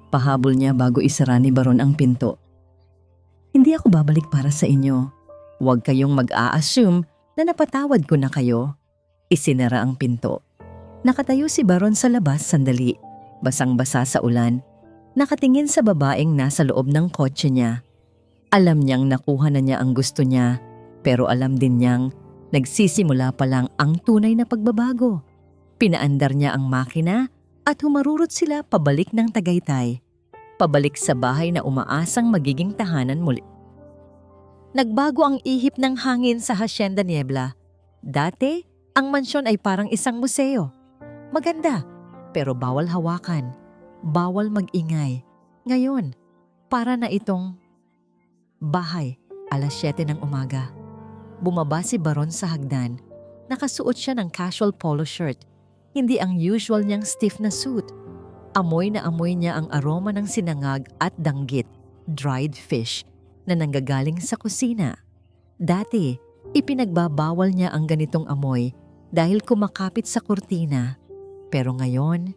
pahabol niya bago isara ni Baron ang pinto. "Hindi ako babalik para sa inyo. Huwag kayong mag-a-assume na napatawad ko na kayo." Isinara ang pinto. Nakatayo si Baron sa labas sandali, basang-basa sa ulan. Nakatingin sa babaeng nasa loob ng kotse niya. Alam niyang nakuha na niya ang gusto niya, pero alam din niyang nagsisimula pa lang ang tunay na pagbabago. Pinaandar niya ang makina at humarurot sila pabalik ng Tagaytay. Pabalik sa bahay na umaasang magiging tahanan muli. Nagbago ang ihip ng hangin sa Hacienda Niebla. Dati, ang mansyon ay parang isang museo. Maganda, pero bawal hawakan. Bawal mag-ingay. Ngayon, para na itong bahay, 7:00 ng umaga. Bumaba si Baron sa hagdan. Nakasuot siya ng casual polo shirt. Hindi ang usual niyang stiff na suit. Amoy na amoy niya ang aroma ng sinangag at danggit, dried fish, na nanggagaling sa kusina. Dati, ipinagbabawal niya ang ganitong amoy dahil kumakapit sa kurtina. Pero ngayon,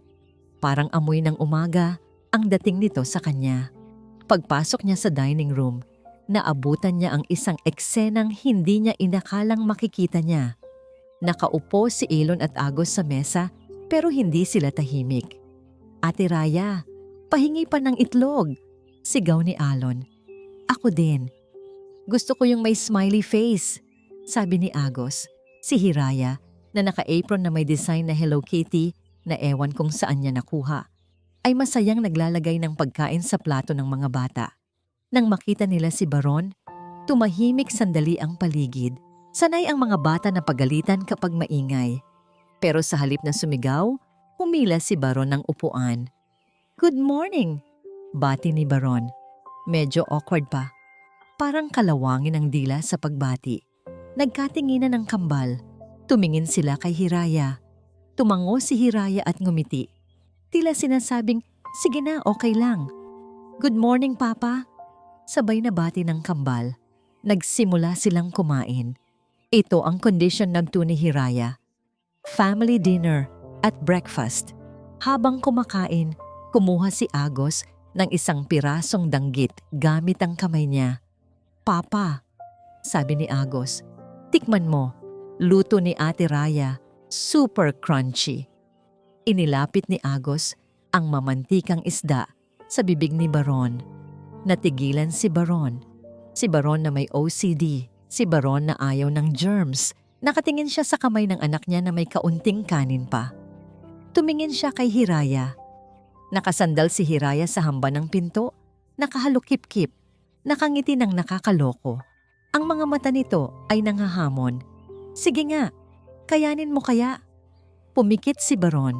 parang amoy ng umaga ang dating nito sa kanya. Pagpasok niya sa dining room, naabutan niya ang isang eksenang hindi niya inakalang makikita niya. Nakaupo si Elon at Agos sa mesa pero hindi sila tahimik. "Ate Raya, pahingi pa ng itlog," sigaw ni Alon. "Ako din. Gusto ko yung may smiley face," sabi ni Agos. Si Hiraya, na naka-apron na may design na Hello Kitty na ewan kung saan niya nakuha, ay masayang naglalagay ng pagkain sa plato ng mga bata. Nang makita nila si Baron, tumahimik sandali ang paligid. Sanay ang mga bata na pagalitan kapag maingay. Pero sa halip na sumigaw, humila si Baron ng upuan. "Good morning," bati ni Baron. Medyo awkward pa. Parang kalawangin ang dila sa pagbati. Nagkatinginan ng kambal. Tumingin sila kay Hiraya. Tumango si Hiraya at ngumiti. Tila sinasabing, "Sige na, okay lang." "Good morning, Papa." Sabay na bati ng kambal. Nagsimula silang kumain. Ito ang kondisyon ng ni Hiraya. Family dinner, At breakfast, habang kumakain, kumuha si Agos ng isang pirasong danggit gamit ang kamay niya. "Papa," sabi ni Agos, "tikman mo. Luto ni Ate Raya, super crunchy." Inilapit ni Agos ang mamantikang isda sa bibig ni Baron. Natigilan si Baron. Si Baron na may OCD. Si Baron na ayaw ng germs. Nakatingin siya sa kamay ng anak niya na may kaunting kanin pa. Tumingin siya kay Hiraya. Nakasandal si Hiraya sa hamba ng pinto, nakahalukip-kip, nakangiti ng nakakaloko. Ang mga mata nito ay nanghahamon. "Sige nga, kayanin mo kaya?" Pumikit si Baron.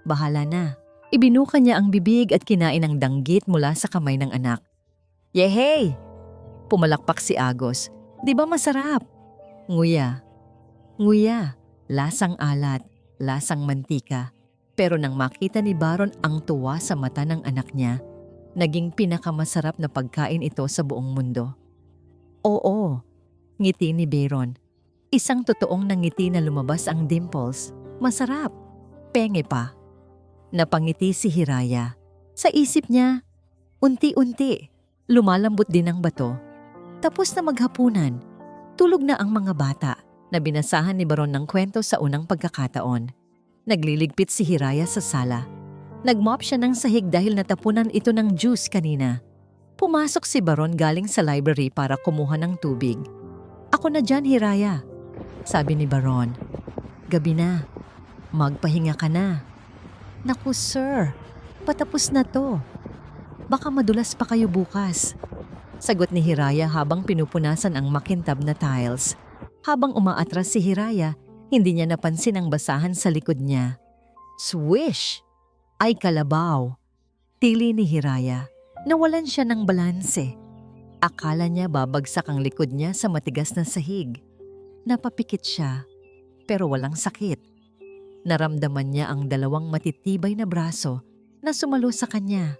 Bahala na. Ibinuka niya ang bibig at kinain ang danggit mula sa kamay ng anak. "Yehey!" Pumalakpak si Agos. "Di ba masarap?" Nguya. Nguya. Lasang alat, lasang mantika. Pero nang makita ni Baron ang tuwa sa mata ng anak niya, naging pinakamasarap na pagkain ito sa buong mundo. "Oo," ngiti ni Baron. Isang totoong nangiti na lumabas ang dimples. Masarap. Penge pa. Napangiti si Hiraya. Sa isip niya, unti-unti, lumalambot din ang bato. Tapos na maghapunan, tulog na ang mga bata na binasahan ni Baron ng kwento sa unang pagkakataon. Nagliligpit si Hiraya sa sala. Nagmop siya ng sahig dahil natapunan ito ng juice kanina. Pumasok si Baron galing sa library para kumuha ng tubig. "Ako na dyan, Hiraya," sabi ni Baron. "Gabi na. Magpahinga ka na." "Naku sir, patapos na to. Baka madulas pa kayo bukas," sagot ni Hiraya habang pinupunasan ang makintab na tiles. Habang umaatras si Hiraya, hindi niya napansin ang basahan sa likod niya. Swish! Ay kalabaw. Tili ni Hiraya. Nawalan siya ng balanse. Akala niya babagsak ang likod niya sa matigas na sahig. Napapikit siya, pero walang sakit. Naramdaman niya ang dalawang matitibay na braso na sumalo sa kanya.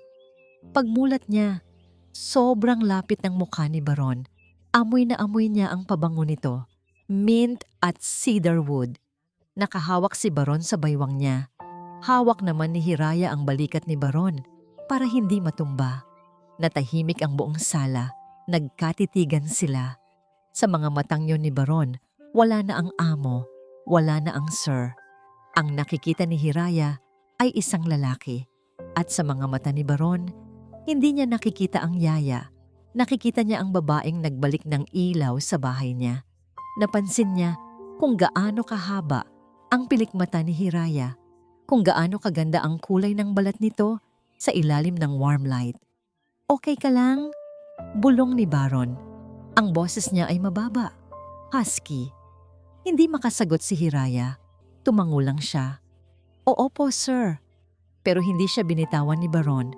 Pagmulat niya, sobrang lapit ng mukha ni Baron. Amoy na amoy niya ang pabango nito. Mint at cedarwood. Nakahawak si Baron sa baywang niya. Hawak naman ni Hiraya ang balikat ni Baron para hindi matumba. Natahimik ang buong sala. Nagkatitigan sila. Sa mga matang yun ni Baron, wala na ang amo, wala na ang sir. Ang nakikita ni Hiraya ay isang lalaki. At sa mga mata ni Baron, hindi niya nakikita ang yaya. Nakikita niya ang babaeng nagbalik ng ilaw sa bahay niya. Napansin niya kung gaano kahaba ang pilikmata ni Hiraya, kung gaano kaganda ang kulay ng balat nito sa ilalim ng warm light. "Okay ka lang?" Bulong ni Baron. Ang boses niya ay mababa, husky. Hindi makasagot si Hiraya. Tumango lang siya. "Oo po, sir." Pero hindi siya binitawan ni Baron.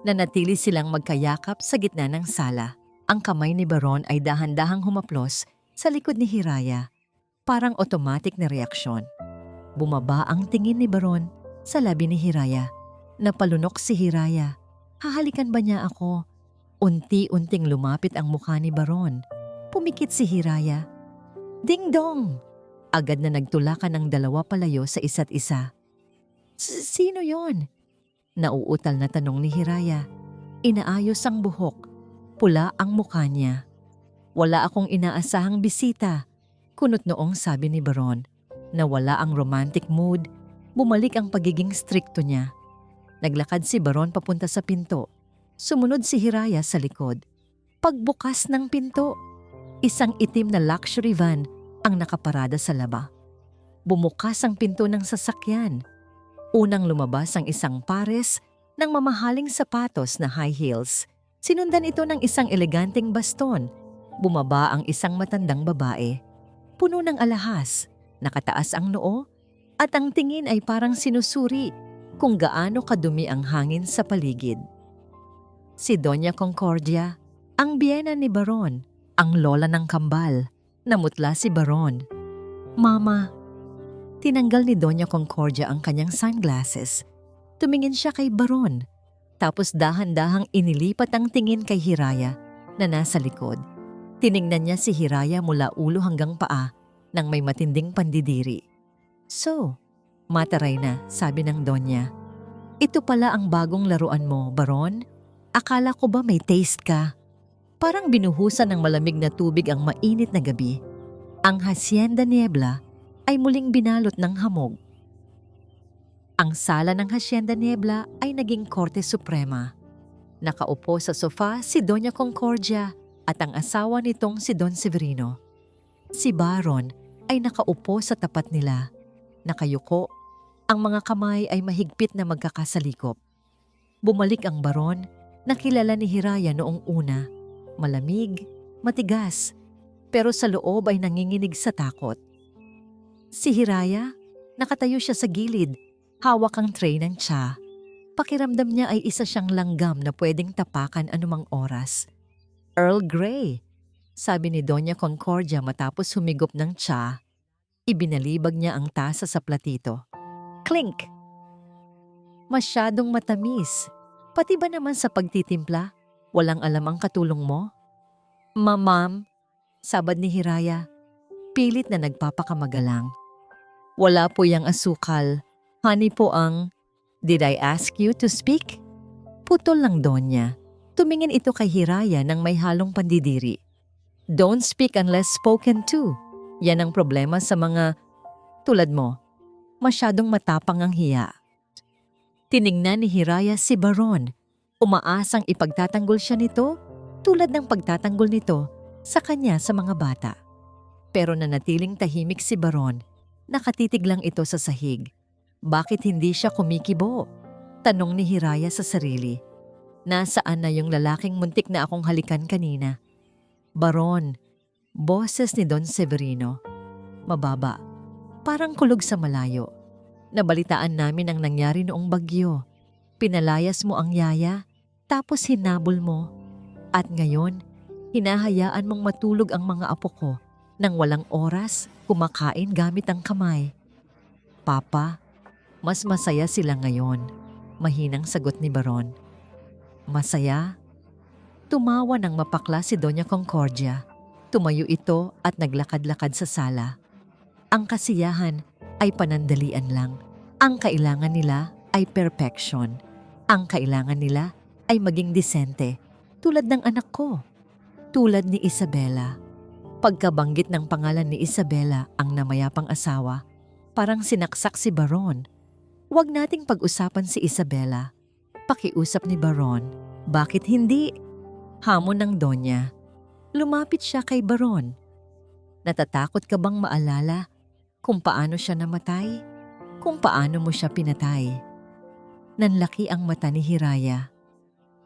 Nanatili silang magkayakap sa gitna ng sala. Ang kamay ni Baron ay dahan-dahang humaplos sa likod ni Hiraya. Parang automatic na reaksyon. Bumaba ang tingin ni Baron sa labi ni Hiraya. Napalunok si Hiraya. Hahalikan ba niya ako? Unti-unting lumapit ang mukha ni Baron. Pumikit si Hiraya. "Ding dong!" Agad na nagtulakan ang dalawa palayo sa isa't isa. Sino yon?" Nauutal na tanong ni Hiraya. Inaayos ang buhok. Pula ang mukha niya. "Wala akong inaasahang bisita," kunot noong sabi ni Baron. Nawala ang romantic mood, bumalik ang pagiging strikto niya. Naglakad si Baron papunta sa pinto. Sumunod si Hiraya sa likod. Pagbukas ng pinto, isang itim na luxury van ang nakaparada sa laba. Bumukas ang pinto ng sasakyan. Unang lumabas ang isang pares ng mamahaling sapatos na high heels. Sinundan ito ng isang eleganteng baston. Bumaba ang isang matandang babae. Puno ng alahas, nakataas ang noo, at ang tingin ay parang sinusuri kung gaano kadumi ang hangin sa paligid. Si Doña Concordia, ang biyena ni Baron, ang lola ng kambal. Namutla si Baron. "Mama." Tinanggal ni Doña Concordia ang kanyang sunglasses. Tumingin siya kay Baron. Tapos dahan-dahang inilipat ang tingin kay Hiraya na nasa likod. Tiningnan niya si Hiraya mula ulo hanggang paa nang may matinding pandidiri. "So, Mataray na, sabi ng Donya. Ito pala ang bagong laruan mo, Baron? Akala ko ba may taste ka? Parang binuhusan ng malamig na tubig ang mainit na gabi. Ang Hacienda Niebla ay muling binalot ng hamog. Ang sala ng Hacienda Niebla ay naging Korte Suprema. Nakaupo sa sofa si Doña Concordia at ang asawa nitong si Don Severino. Si Baron ay nakaupo sa tapat nila. Nakayuko, ang mga kamay ay mahigpit na magkakasalikop. Bumalik ang Baron na kilala ni Hiraya noong una. Malamig, matigas, pero sa loob ay nanginginig sa takot. Si Hiraya, nakatayo siya sa gilid, hawak ang tray ng tsa. Pakiramdam niya ay isa siyang langgam na pwedeng tapakan anumang oras. Earl Grey, sabi ni Doña Concordia matapos humigop ng tsa. Ibinalibag niya ang tasa sa platito. Clink! Masyadong matamis. Pati ba naman sa pagtitimpla, walang alam ang katulong mo? Ma'am, sabad ni Hiraya, pilit na nagpapakamagalang. Wala po yang asukal. Honey po ang... Did I ask you to speak? Putol lang Donya. Tumingin ito kay Hiraya ng may halong pandidiri. Don't speak unless spoken to. Yan ang problema sa mga tulad mo. Masyadong matapang ang hiya. Tiningnan ni Hiraya si Baron. Umaasang ipagtatanggol siya nito tulad ng pagtatanggol nito sa kanya sa mga bata. Pero nanatiling tahimik si Baron. Nakatitig lang ito sa sahig. Bakit hindi siya kumikibo? Tanong ni Hiraya sa sarili. Nasaan na yung lalaking muntik na akong halikan kanina? Baron, boses ni Don Severino. Mababa, parang kulog sa malayo. Nabalitaan namin ang nangyari noong bagyo. Pinalayas mo ang yaya, tapos hinabol mo. At ngayon, hinahayaan mong matulog ang mga apo ko nang walang oras kumakain gamit ang kamay. Papa, mas masaya sila ngayon, mahinang sagot ni Baron. Masaya? Tumawa ng mapakla si Doña Concordia. Tumayo ito at naglakad-lakad sa sala. Ang kasiyahan ay panandalian lang. Ang kailangan nila ay perfection. Ang kailangan nila ay maging disente, tulad ng anak ko. Tulad ni Isabela. Pagkabanggit ng pangalan ni Isabela ang namayapang asawa, parang sinaksak si Baron. Huwag nating pag-usapan si Isabela. Pakiusap ni Baron. Bakit hindi? Hamon ng Donya. Lumapit siya kay Baron. Natatakot ka bang maalala kung paano siya namatay? Kung paano mo siya pinatay? Nanlaki ang mata ni Hiraya.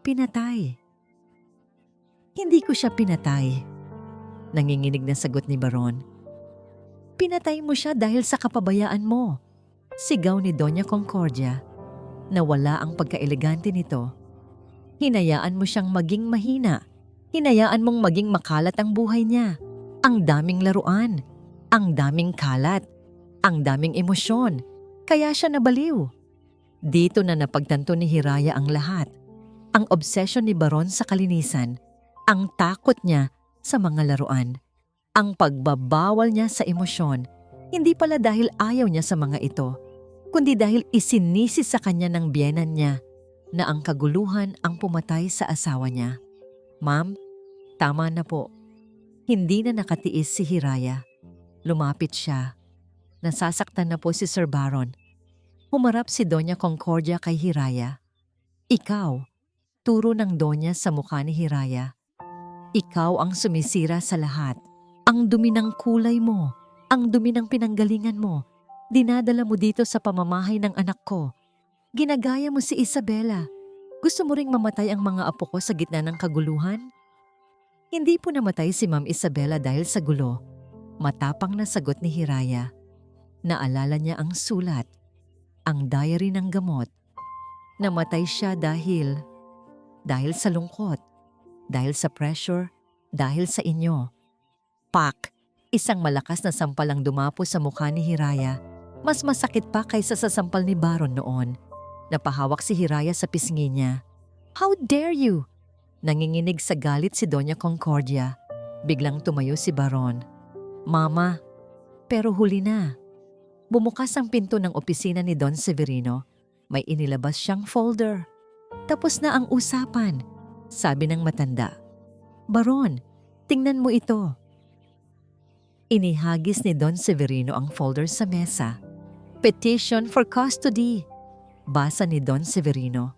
Pinatay. Hindi ko siya pinatay. Nanginginig na sagot ni Baron. Pinatay mo siya dahil sa kapabayaan mo. Sigaw ni Doña Concordia. Nawala ang pagkaelegante nito. Hinayaan mo siyang maging mahina. Hinayaan mong maging makalat ang buhay niya. Ang daming laruan. Ang daming kalat. Ang daming emosyon. Kaya siya nabaliw. Dito na napagtanto ni Hiraya ang lahat. Ang obsesyon ni Baron sa kalinisan. Ang takot niya sa mga laruan. Ang pagbabawal niya sa emosyon. Hindi pala dahil ayaw niya sa mga ito, kundi dahil isinisi sa kanya ng biyenan niya na ang kaguluhan ang pumatay sa asawa niya. Ma'am, tama na po. Hindi na nakatiis si Hiraya. Lumapit siya. Nasasaktan na po si Sir Baron. Humarap si Doña Concordia kay Hiraya. Ikaw, turo ng Donya sa mukha ni Hiraya. Ikaw ang sumisira sa lahat. Ang dumi ng kulay mo, ang dumi ng pinanggalingan mo, dinadala mo dito sa pamamahay ng anak ko. Ginagaya mo si Isabela. Gusto mo ring mamatay ang mga apo ko sa gitna ng kaguluhan? Hindi po namatay si Ma'am Isabela dahil sa gulo. Matapang na sagot ni Hiraya. Naalala niya ang sulat, ang diary ng gamot. Namatay siya dahil sa lungkot, dahil sa pressure, dahil sa inyo. Pak! Isang malakas na sampal ang dumapo sa mukha ni Hiraya. Mas masakit pa kaysa sa sampal ni Baron noon. Napahawak si Hiraya sa pisngi niya. How dare you? Nanginginig sa galit si Doña Concordia. Biglang tumayo si Baron. Mama, pero huli na. Bumukas ang pinto ng opisina ni Don Severino. May inilabas siyang folder. Tapos na ang usapan, sabi ng matanda. Baron, tingnan mo ito. Inihagis ni Don Severino ang folder sa mesa. Petition for custody. Basa ni Don Severino.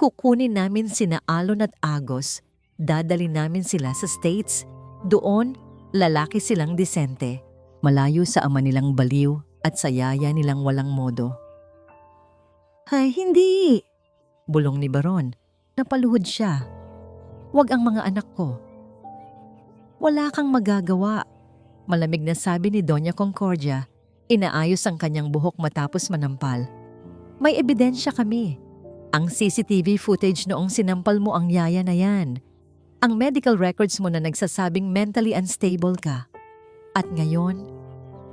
Kukunin namin sina Alon at Agos. Dadali namin sila sa States. Doon, lalaki silang disente. Malayo sa ama nilang baliw at sa yaya nilang walang modo. Ay, hindi! Bulong ni Baron. Napaluhod siya. Wag ang mga anak ko. Wala kang magagawa. Malamig na sabi ni Doña Concordia. Inaayos ang kanyang buhok matapos manampal. May ebidensya kami. Ang CCTV footage noong sinampal mo ang yaya na yan. Ang medical records mo na nagsasabing mentally unstable ka. At ngayon,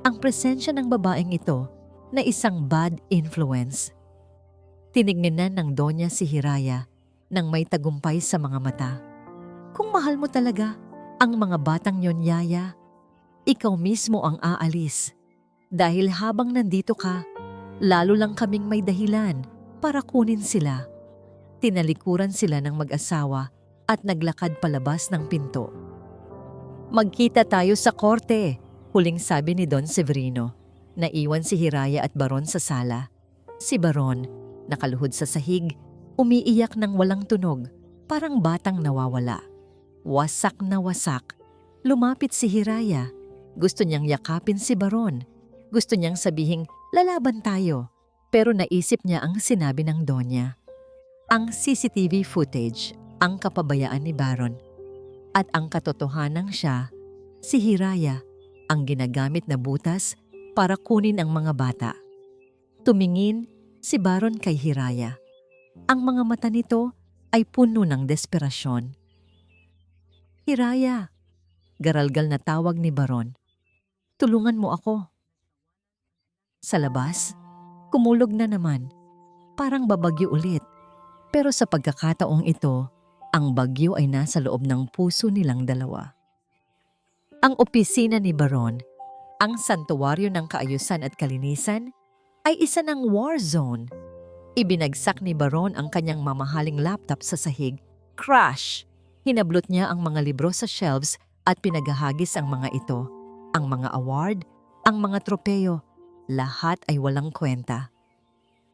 ang presensya ng babaeng ito na isang bad influence. Tinignan ng Donya si Hiraya nang may tagumpay sa mga mata. Kung mahal mo talaga ang mga batang yon, yaya, ikaw mismo ang aalis. Dahil habang nandito ka, lalo lang kaming may dahilan para kunin sila. Tinalikuran sila ng mag-asawa at naglakad palabas ng pinto. Magkita tayo sa korte, huling sabi ni Don Severino. Naiwan si Hiraya at Baron sa sala. Si Baron, nakaluhod sa sahig, umiiyak ng walang tunog, parang batang nawawala. Wasak na wasak. Lumapit si Hiraya. Gusto niyang yakapin si Baron. Gusto niyang sabihing, lalaban tayo. Pero naisip niya ang sinabi ng Donya. Ang CCTV footage, ang kapabayaan ni Baron. At ang katotohanan siya, si Hiraya, ang ginagamit na butas para kunin ang mga bata. Tumingin si Baron kay Hiraya. Ang mga mata nito ay puno ng desperasyon. Hiraya, garalgal na tawag ni Baron. Tulungan mo ako. Sa labas, kumulog na naman. Parang babagyo ulit. Pero sa pagkakataong ito, ang bagyo ay nasa loob ng puso nilang dalawa. Ang opisina ni Baron, ang santuwaryo ng kaayusan at kalinisan, ay isa ng war zone. Ibinagsak ni Baron ang kanyang mamahaling laptop sa sahig. Crash! Hinablot niya ang mga libro sa shelves at pinagahagis ang mga ito. Ang mga award, ang mga tropeyo, lahat ay walang kwenta.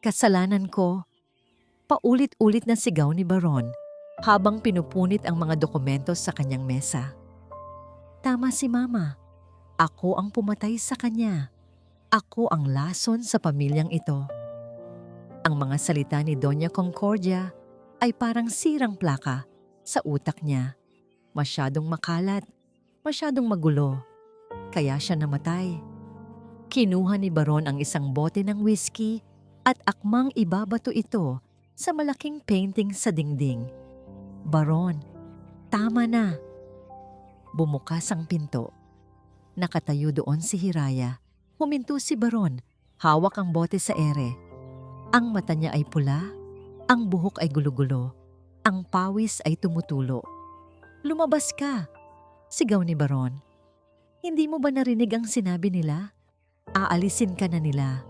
Kasalanan ko. Paulit-ulit na sigaw ni Baron habang pinupunit ang mga dokumento sa kanyang mesa. Tama si Mama. Ako ang pumatay sa kanya. Ako ang lason sa pamilyang ito. Ang mga salita ni Doña Concordia ay parang sirang plaka sa utak niya. Masyadong makalat, masyadong magulo. Kaya siya namatay. Kinuha ni Baron ang isang bote ng whiskey at akmang ibabato ito sa malaking painting sa dingding. Baron, tama na. Bumukas ang pinto. Nakatayo doon si Hiraya. Huminto si Baron, hawak ang bote sa ere. Ang mata niya ay pula, ang buhok ay gulo-gulo, ang pawis ay tumutulo. Lumabas ka, sigaw ni Baron. Hindi mo ba narinig ang sinabi nila? Aalisin ka na nila.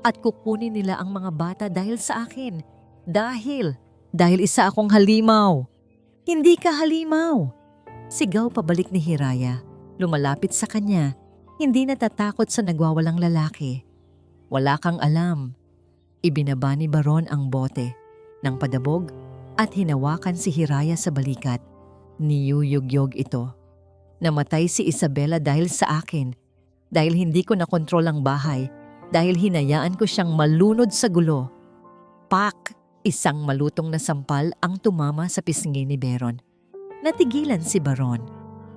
At kukunin nila ang mga bata dahil sa akin. Dahil isa akong halimaw. Hindi ka halimaw. Sigaw pabalik ni Hiraya. Lumalapit sa kanya. Hindi natatakot sa nagwawalang lalaki. Wala kang alam. Ibinaba ni Baron ang bote ng padabog at hinawakan si Hiraya sa balikat. Niyuyugyog ito. Namatay si Isabela dahil sa akin. Dahil hindi ko nakontrol ang bahay. Dahil hinayaan ko siyang malunod sa gulo. Pak! Isang malutong na sampal ang tumama sa pisngi ni Baron. Natigilan si Baron.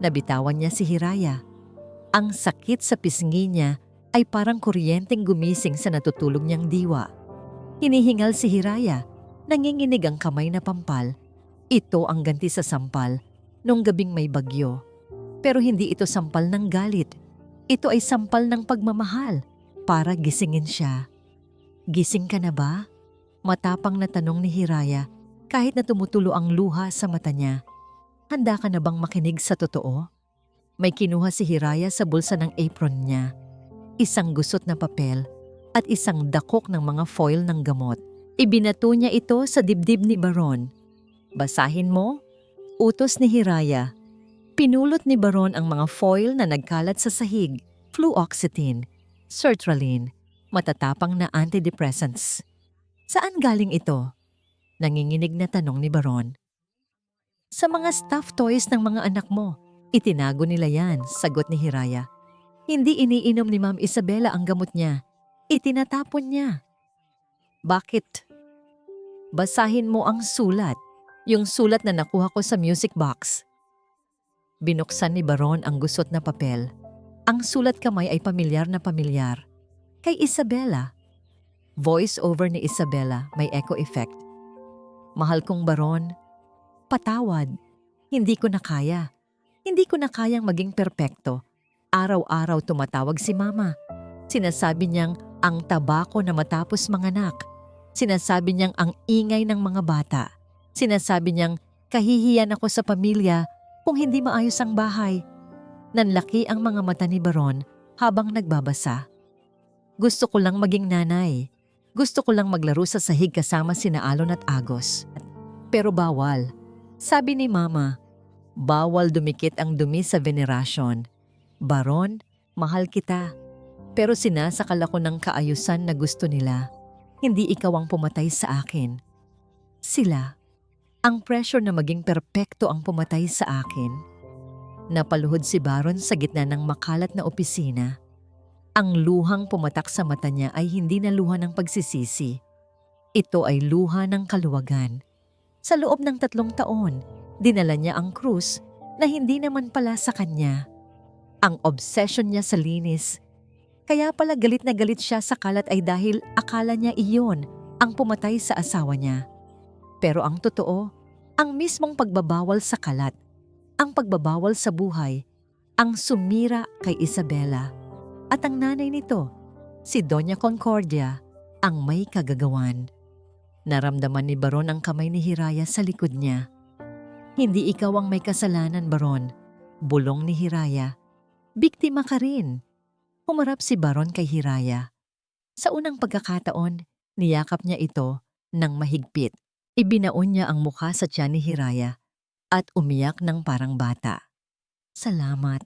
Nabitawan niya si Hiraya. Ang sakit sa pisngi niya ay parang kuryenteng gumising sa natutulog niyang diwa. Hinihingal si Hiraya. Nanginginig ang kamay na pampal. Ito ang ganti sa sampal nung gabing may bagyo. Pero hindi ito sampal ng galit. Ito ay sampal ng pagmamahal para gisingin siya. Gising ka na ba? Matapang na tanong ni Hiraya kahit na tumutulo ang luha sa mata niya. Handa ka na bang makinig sa totoo? May kinuha si Hiraya sa bulsa ng apron niya. isang gusot na papel, at isang dakok ng mga foil ng gamot. Ibinato niya ito sa dibdib ni Baron. Basahin mo, utos ni Hiraya. Pinulot ni Baron ang mga foil na nagkalat sa sahig, fluoxetine, sertraline, matatapang na antidepressants. Saan galing ito? Nanginginig na tanong ni Baron. Sa mga stuffed toys ng mga anak mo. Itinago nila yan, sagot ni Hiraya. Hindi iniinom ni Ma'am Isabela ang gamot niya. Itinatapon niya. Bakit? Basahin mo ang sulat. Yung sulat na nakuha ko sa music box. Binuksan ni Baron ang gusot na papel. Ang sulat kamay ay pamilyar na pamilyar. Kay Isabela. Voice over ni Isabela, may echo effect. Mahal kong Baron, patawad. Hindi ko na kaya. Hindi ko na kayang maging perpekto. Araw-araw tumatawag si Mama. Sinasabi niyang ang tabako na matapos manganak. Sinasabi niyang ang ingay ng mga bata. Sinasabi niyang kahihiyan ako sa pamilya kung hindi maayos ang bahay. Nanlaki ang mga mata ni Baron habang nagbabasa. Gusto ko lang maging nanay. Gusto ko lang maglaro sa sahig kasama sina Alon at Agos. Pero bawal. Sabi ni Mama, bawal dumikit ang dumi sa venerasyon. Baron, mahal kita. Pero sinasakal ako ng kaayusan na gusto nila. Hindi ikaw ang pumatay sa akin. Sila. Ang pressure na maging perpekto ang pumatay sa akin. Napaluhod si Baron sa gitna ng makalat na opisina. Ang luhang pumatak sa mata niya ay hindi na luha ng pagsisisi. Ito ay luha ng kaluwagan. Sa loob ng 3 taon, dinala niya ang krus na hindi naman pala sa kanya. Ang obsession niya sa linis. Kaya pala galit na galit siya sa kalat ay dahil akala niya iyon ang pumatay sa asawa niya. Pero ang totoo, ang mismong pagbabawal sa kalat, ang pagbabawal sa buhay, ang sumira kay Isabela. At ang nanay nito, si Doña Concordia, ang may kagagawan. Naramdaman ni Baron ang kamay ni Hiraya sa likod niya. Hindi ikaw ang may kasalanan, Baron. Bulong ni Hiraya. Biktima ka rin. Humarap si Baron kay Hiraya. Sa unang pagkakataon, niyakap niya ito ng mahigpit. Ibinaon niya ang mukha sa tiyan ni Hiraya at umiyak ng parang bata. Salamat.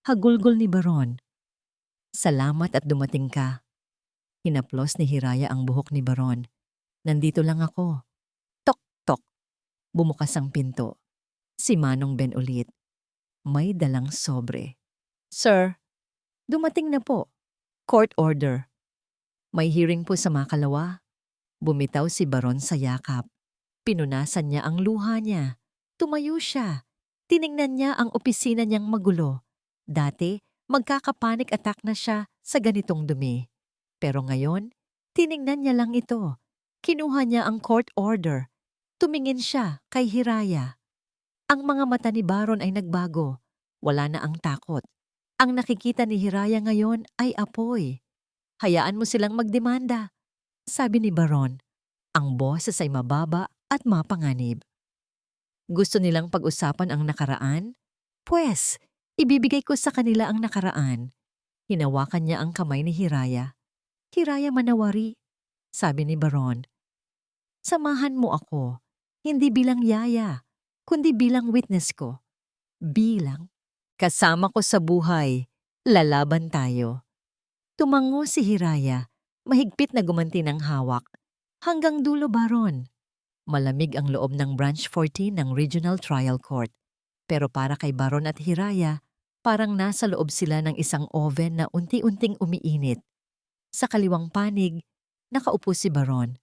Hagulgol ni Baron. Salamat at dumating ka. Hinaplos ni Hiraya ang buhok ni Baron. Nandito lang ako. Tok-tok. Bumukas ang pinto. Si Manong Ben ulit. May dalang sobre. Sir, dumating na po. Court order. May hearing po sa Makalawa. Bumitaw si Baron sa yakap. Pinunasan niya ang luha niya. Tumayo siya. Tiningnan niya ang opisina niyang magulo. Dati, magkaka-panic attack na siya sa ganitong dumi. Pero ngayon, tiningnan niya lang ito. Kinuha niya ang court order. Tumingin siya kay Hiraya. Ang mga mata ni Baron ay nagbago. Wala na ang takot. Ang nakikita ni Hiraya ngayon ay apoy. Hayaan mo silang magdemanda, sabi ni Baron. Ang boses ay mababa at mapanganib. Gusto nilang pag-usapan ang nakaraan? Pwes, ibibigay ko sa kanila ang nakaraan. Hinawakan niya ang kamay ni Hiraya. Hiraya manawari, sabi ni Baron. Samahan mo ako, hindi bilang yaya, kundi bilang witness ko. Bilang kasama ko sa buhay, lalaban tayo. Tumango si Hiraya, mahigpit na gumanti ng hawak. Hanggang dulo, Baron. Malamig ang loob ng Branch 14 ng Regional Trial Court. Pero para kay Baron at Hiraya, parang nasa loob sila ng isang oven na unti-unting umiinit. Sa kaliwang panig, nakaupo si Baron.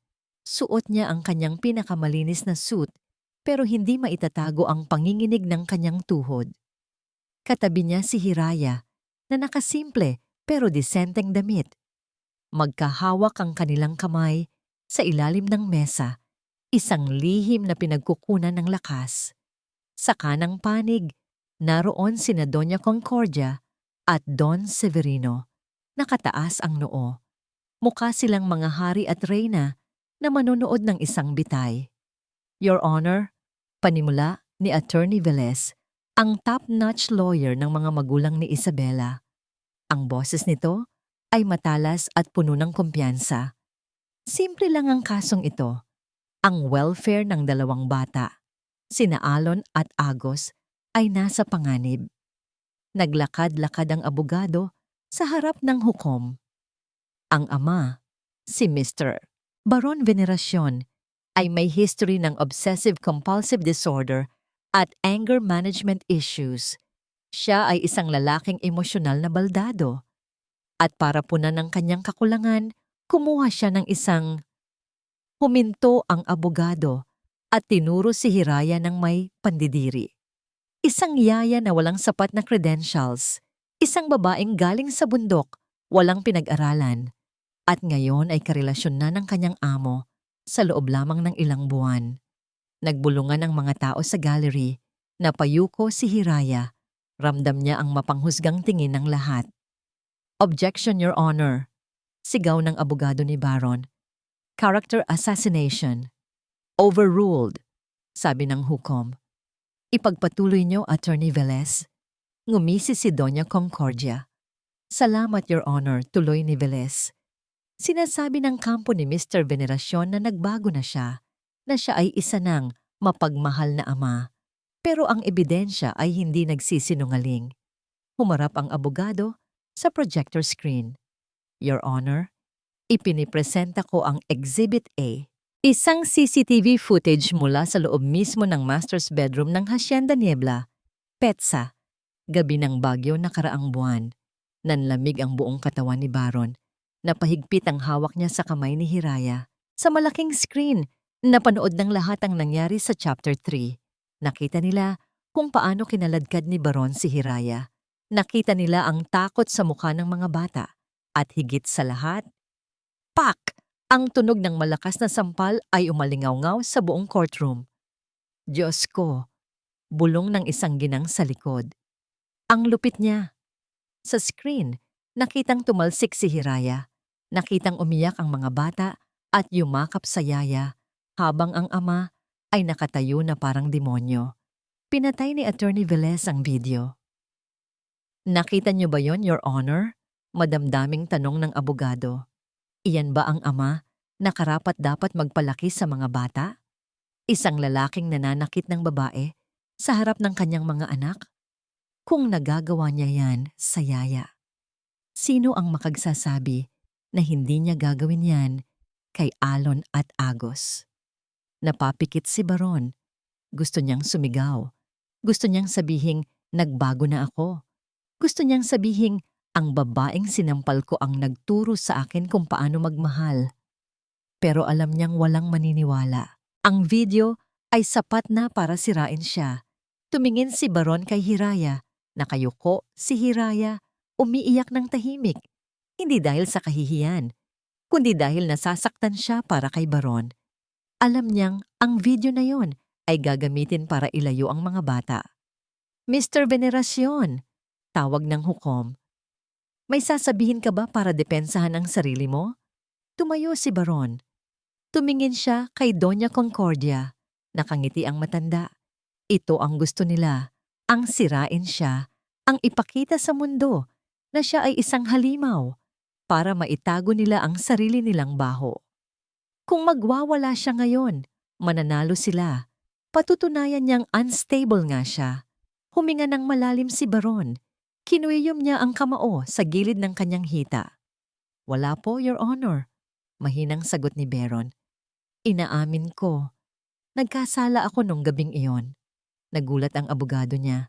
Suot niya ang kanyang pinakamalinis na suit pero hindi maitatago ang panginginig ng kanyang tuhod. Katabi niya si Hiraya na nakasimple pero disenteng damit. Magkahawak ang kanilang kamay sa ilalim ng mesa, isang lihim na pinagkukunan ng lakas. Sa kanang panig, naroon sina Doña Concordia at Don Severino. Nakataas ang noo. Mukha silang mga hari at reyna na manonood ng isang bitay. Your Honor, panimula ni Attorney Velez, ang top-notch lawyer ng mga magulang ni Isabela. Ang boses nito ay matalas at puno ng kumpiyansa. Simple lang ang kasong ito, ang welfare ng dalawang bata, sina Alon at Agos, ay nasa panganib. Naglakad-lakad ang abogado sa harap ng hukom. Ang ama, si Mr. Baron Veneracion, ay may history ng obsessive-compulsive disorder at anger management issues. Siya ay isang lalaking emosyonal na baldado. At para punan ng kanyang kakulangan, kumuha siya ng isang huminto ang abogado at tinuro si Hiraya ng may pandidiri. Isang yaya na walang sapat na credentials, isang babaeng galing sa bundok, walang pinag-aralan, at ngayon ay karelasyon na ng kanyang amo sa loob lamang ng ilang buwan. Nagbulungan ang mga tao sa gallery, napayuko si Hiraya, ramdam niya ang mapanghusgang tingin ng lahat. Objection, Your Honor. Sigaw ng abogado ni Baron. Character assassination. Overruled, sabi ng hukom. Ipagpatuloy niyo, Attorney Velez. Ngumisi si Doña Concordia. Salamat, Your Honor, tuloy ni Velez. Sinasabi ng kampo ni Mr. Veneracion na nagbago na siya ay isa ng mapagmahal na ama. Pero ang ebidensya ay hindi nagsisinungaling. Humarap ang abogado sa projector screen. Your Honor, ipinipresenta ko ang Exhibit A. Isang CCTV footage mula sa loob mismo ng master's bedroom ng Hacienda Niebla, Petsa, gabi ng bagyo nakaraang buwan. Nanlamig ang buong katawan ni Baron. Napahigpit ang hawak niya sa kamay ni Hiraya. Sa malaking screen, napanood ng lahat ang nangyari sa Chapter 3. Nakita nila kung paano kinaladkad ni Baron si Hiraya. Nakita nila ang takot sa mukha ng mga bata. At higit sa lahat, pak! Ang tunog ng malakas na sampal ay umalingaw-ngaw sa buong courtroom. Diyos ko, bulong ng isang ginang sa likod. Ang lupit niya. Sa screen, nakitang tumalsik si Hiraya. Nakitang umiyak ang mga bata at yumakap sa yaya, habang ang ama ay nakatayo na parang demonyo. Pinatay ni Attorney Velez ang video. Nakita niyo ba yon, Your Honor? Madamdaming tanong ng abogado. Iyan ba ang ama na karapat-dapat magpalaki sa mga bata? Isang lalaking nananakit ng babae sa harap ng kanyang mga anak? Kung nagagawa niya yan sa yaya, sino ang makagsasabi na hindi niya gagawin yan kay Alon at Agos? Napapikit si Baron. Gusto niyang sumigaw. Gusto niyang sabihing, nagbago na ako. Gusto niyang sabihing, ang babaeng sinampal ko ang nagturo sa akin kung paano magmahal. Pero alam niyang walang maniniwala. Ang video ay sapat na para sirain siya. Tumingin si Baron kay Hiraya. Nakayuko si Hiraya, umiiyak ng tahimik. Hindi dahil sa kahihiyan, kundi dahil nasasaktan siya para kay Baron. Alam niyang ang video na yon ay gagamitin para ilayo ang mga bata. Mr. Veneracion, tawag ng hukom. May sasabihin ka ba para depensahan ang sarili mo? Tumayo si Baron. Tumingin siya kay Doña Concordia. Nakangiti ang matanda. Ito ang gusto nila, ang sirain siya, ang ipakita sa mundo na siya ay isang halimaw para maitago nila ang sarili nilang baho. Kung magwawala siya ngayon, mananalo sila. Patutunayan niyang unstable nga siya. Huminga ng malalim si Baron. Kinuyom niya ang kamao sa gilid ng kanyang hita. Wala po, Your Honor. Mahinang sagot ni Baron. Inaamin ko. Nagkasala ako nung gabing iyon. Nagulat ang abogado niya.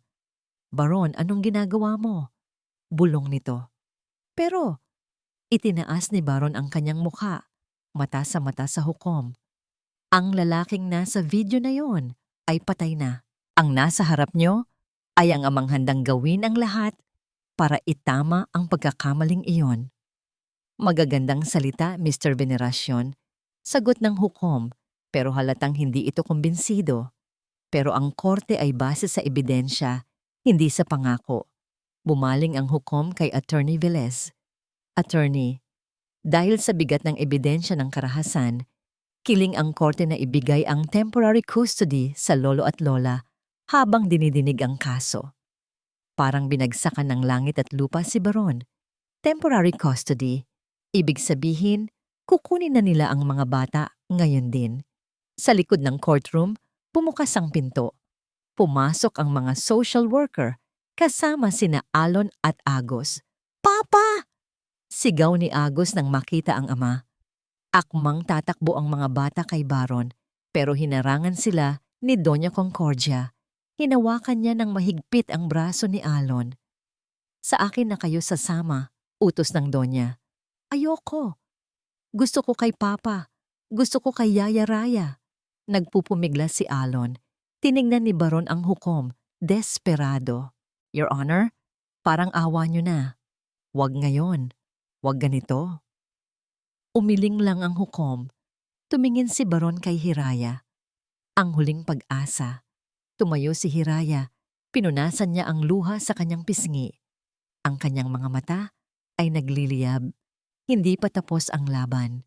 Baron, anong ginagawa mo? Bulong nito. Pero, itinaas ni Baron ang kanyang mukha, mata sa hukom. Ang lalaking nasa video na yon ay patay na. Ang nasa harap niyo ay ang amang handang gawin ang lahat para itama ang pagkakamaling iyon. Magagandang salita, Mr. Veneracion. Sagot ng hukom, pero halatang hindi ito kumbinsido. Pero ang korte ay base sa ebidensya, hindi sa pangako. Bumaling ang hukom kay Attorney Velez. Attorney, dahil sa bigat ng ebidensya ng karahasan, kiling ang korte na ibigay ang temporary custody sa lolo at lola habang dinidinig ang kaso. Parang binagsakan ng langit at lupa si Baron. Temporary custody. Ibig sabihin, kukunin na nila ang mga bata ngayon din. Sa likod ng courtroom, bumukas ang pinto. Pumasok ang mga social worker kasama sina Alon at Agos. "Papa!" Sigaw ni Agos nang makita ang ama. Akmang tatakbo ang mga bata kay Baron, pero hinarangan sila ni Doña Concordia. Hinawakan niya ng mahigpit ang braso ni Alon. "Sa akin na kayo sasama," utos ng Donya. "Ayoko. Gusto ko kay Papa. Gusto ko kay Yaya Raya." Nagpupumigla si Alon. Tiningnan ni Baron ang hukom, desperado. "Your Honor, parang awa niyo na. Wag ngayon. Wag ganito." Umiling lang ang hukom. Tumingin si Baron kay Hiraya. Ang huling pag-asa. Tumayo si Hiraya. Pinunasan niya ang luha sa kanyang pisngi. Ang kanyang mga mata ay nagliliyab. Hindi pa tapos ang laban.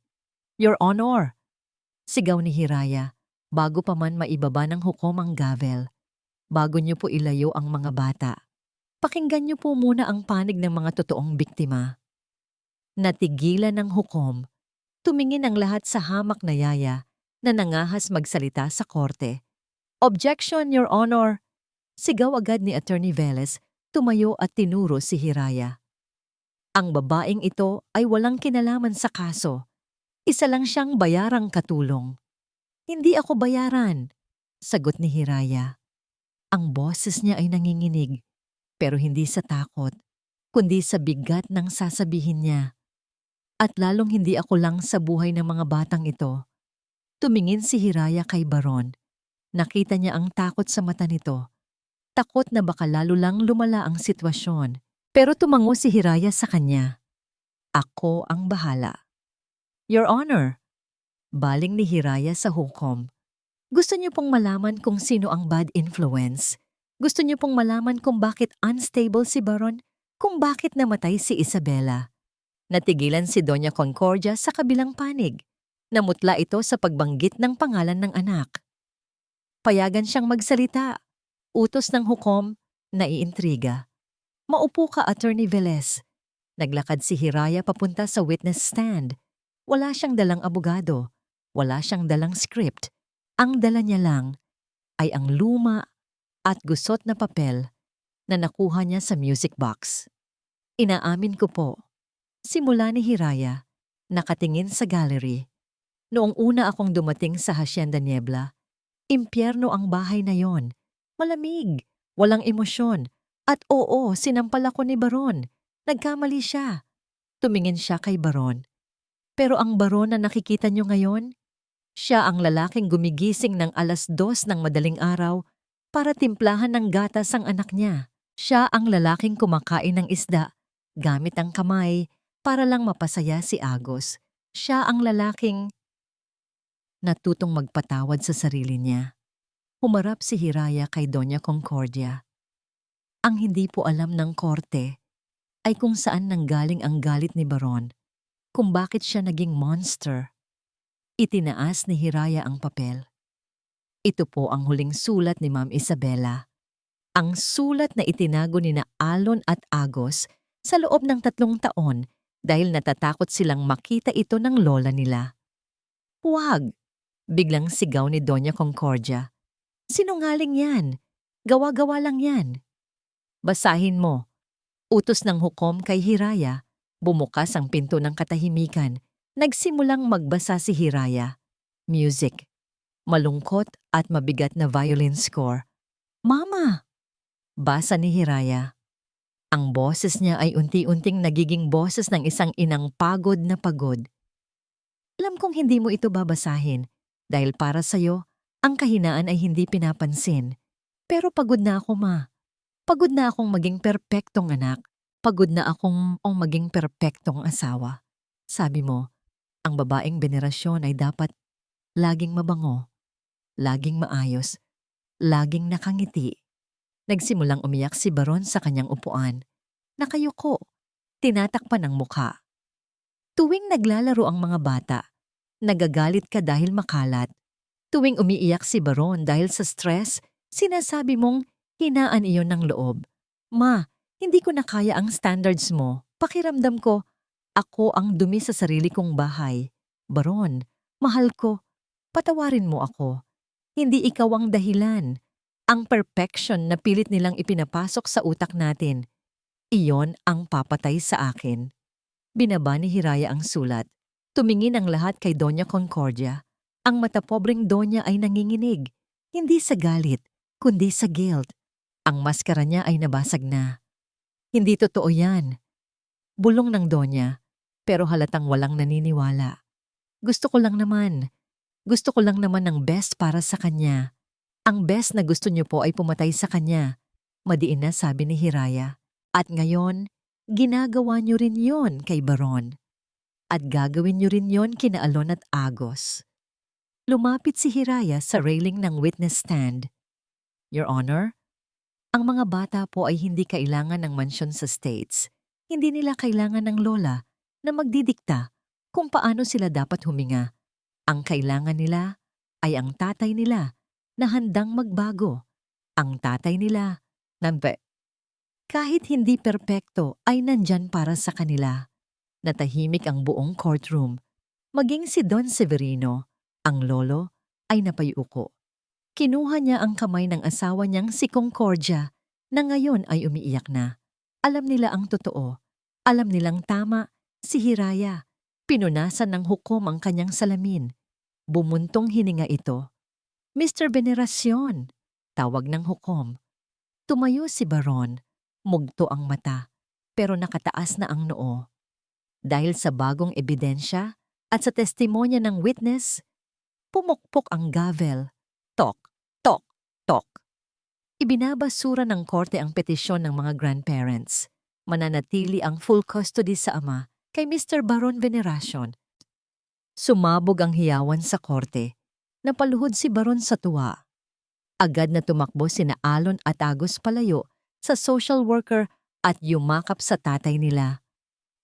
"Your Honor!" Sigaw ni Hiraya bago pa man maibaba ng hukom ang gavel. "Bago niyo po ilayo ang mga bata, pakinggan niyo po muna ang panig ng mga totoong biktima." Natigilan ng hukom. Tumingin ang lahat sa hamak na Yaya na nangahas magsalita sa korte. "Objection, Your Honor!" Sigaw agad ni Attorney Velez, tumayo at tinuro si Hiraya. Ang babaeng ito ay walang kinalaman sa kaso. Isa lang siyang bayarang katulong. "Hindi ako bayaran," sagot ni Hiraya. Ang boses niya ay nanginginig, pero hindi sa takot, kundi sa bigat ng sasabihin niya. "At lalong hindi ako lang sa buhay ng mga batang ito." Tumingin si Hiraya kay Baron. Nakita niya ang takot sa mata nito. Takot na baka lalo lang lumala ang sitwasyon. Pero tumango si Hiraya sa kanya. "Ako ang bahala." "Your Honor," baling ni Hiraya sa hukom. "Gusto niyo pong malaman kung sino ang bad influence? Gusto niyo pong malaman kung bakit unstable si Baron? Kung bakit namatay si Isabela?" Natigilan si Doña Concordia sa kabilang panig. Namutla ito sa pagbanggit ng pangalan ng anak. Payagan siyang magsalita. Utos ng hukom, naiintriga. "Maupo ka, Attorney Velez." Naglakad si Hiraya papunta sa witness stand. Wala siyang dalang abogado. Wala siyang dalang script. Ang dala niya lang ay ang luma at gusot na papel na nakuha niya sa music box. "Inaamin ko po." Simula ni Hiraya, nakatingin sa gallery. "Noong una akong dumating sa Hacienda Niebla, impyerno ang bahay na yon. Malamig, walang emosyon. At oo, sinampal ako ni Baron. Nagkamali siya." Tumingin siya kay Baron. "Pero ang Baron na nakikita niyo ngayon, siya ang lalaking gumigising ng 2:00 ng madaling araw para timplahan ng gatas ang anak niya. Siya ang lalaking kumakain ng isda gamit ang kamay para lang mapasaya si Agos. Siya ang lalaking..." Natutong magpatawad sa sarili niya. Humarap si Hiraya kay Doña Concordia. Ang hindi po alam ng korte ay kung saan nanggaling ang galit ni Baron, kung bakit siya naging monster. Itinaas ni Hiraya ang papel. Ito po ang huling sulat ni Ma'am Isabela. Ang sulat na itinago ni na Alon at Agos sa loob ng 3 taon dahil natatakot silang makita ito ng lola nila. "Huwag!" Biglang sigaw ni Doña Concordia. "Sinungaling yan. Gawa-gawa lang yan." "Basahin mo." Utos ng hukom kay Hiraya. Bumukas ang pinto ng katahimikan. Nagsimulang magbasa si Hiraya. Music. Malungkot at mabigat na violin score. "Mama!" Basa ni Hiraya. Ang boses niya ay unti-unting nagiging boses ng isang inang pagod na pagod. "Alam kong hindi mo ito babasahin dahil para sa'yo, ang kahinaan ay hindi pinapansin. Pero pagod na ako, Ma. Pagod na akong maging perpektong anak. Pagod na akong maging perpektong asawa. Sabi mo, ang babaeng benerasyon ay dapat laging mabango, laging maayos, laging nakangiti." Nagsimulang umiyak si Baron sa kanyang upuan. Nakayuko, tinatakpan ang mukha. Tuwing naglalaro ang mga bata, nagagalit ka dahil makalat. Tuwing umiiyak si Baron dahil sa stress, sinasabi mong hinaan iyon ng loob. "Ma, hindi ko na kaya ang standards mo." Pakiramdam ko, ako ang dumi sa sarili kong bahay. Baron, mahal ko, patawarin mo ako. Hindi ikaw ang dahilan. Ang perfection na pilit nilang ipinapasok sa utak natin. Iyon ang papatay sa akin. Binaba ni Hiraya ang sulat. Tumingin ang lahat kay Doña Concordia. Ang matapobreng Donya ay nanginginig. Hindi sa galit, kundi sa guilt. Ang maskara niya ay nabasag na. Hindi totoo yan. Bulong ng Donya, pero halatang walang naniniwala. Gusto ko lang naman ng best para sa kanya. Ang best na gusto niyo po ay pumatay sa kanya. Madiin na sabi ni Hiraya. At ngayon, ginagawa niyo rin yon kay Baron. At gagawin niyo rin yon kina Alon at Agos. Lumapit si Hiraya sa railing ng witness stand. Your Honor, ang mga bata po ay hindi kailangan ng mansyon sa States. Hindi nila kailangan ng lola na magdidikta kung paano sila dapat huminga. Ang kailangan nila ay ang tatay nila na handang magbago. Ang tatay nila kahit hindi perpekto ay nandyan para sa kanila. Natahimik ang buong courtroom. Maging si Don Severino, ang lolo, ay napayuko. Kinuha niya ang kamay ng asawa niyang si Concordia na ngayon ay umiiyak na. Alam nila ang totoo. Alam nilang tama si Hiraya. Pinunasan ng hukom ang kanyang salamin. Bumuntong hininga ito. Mr. Veneracion, tawag ng hukom. Tumayo si Baron. Mugto ang mata, pero nakataas na ang noo. Dahil sa bagong ebidensya at sa testimonya ng witness, pumukpok ang gavel. Tok, tok, tok. Ibinabasura ng korte ang petisyon ng mga grandparents. Mananatili ang full custody sa ama kay Mr. Baron Veneracion. Sumabog ang hiyawan sa korte. Napaluhod si Baron sa tuwa. Agad na tumakbo sina Alon at Agos palayo sa social worker at yumakap sa tatay nila.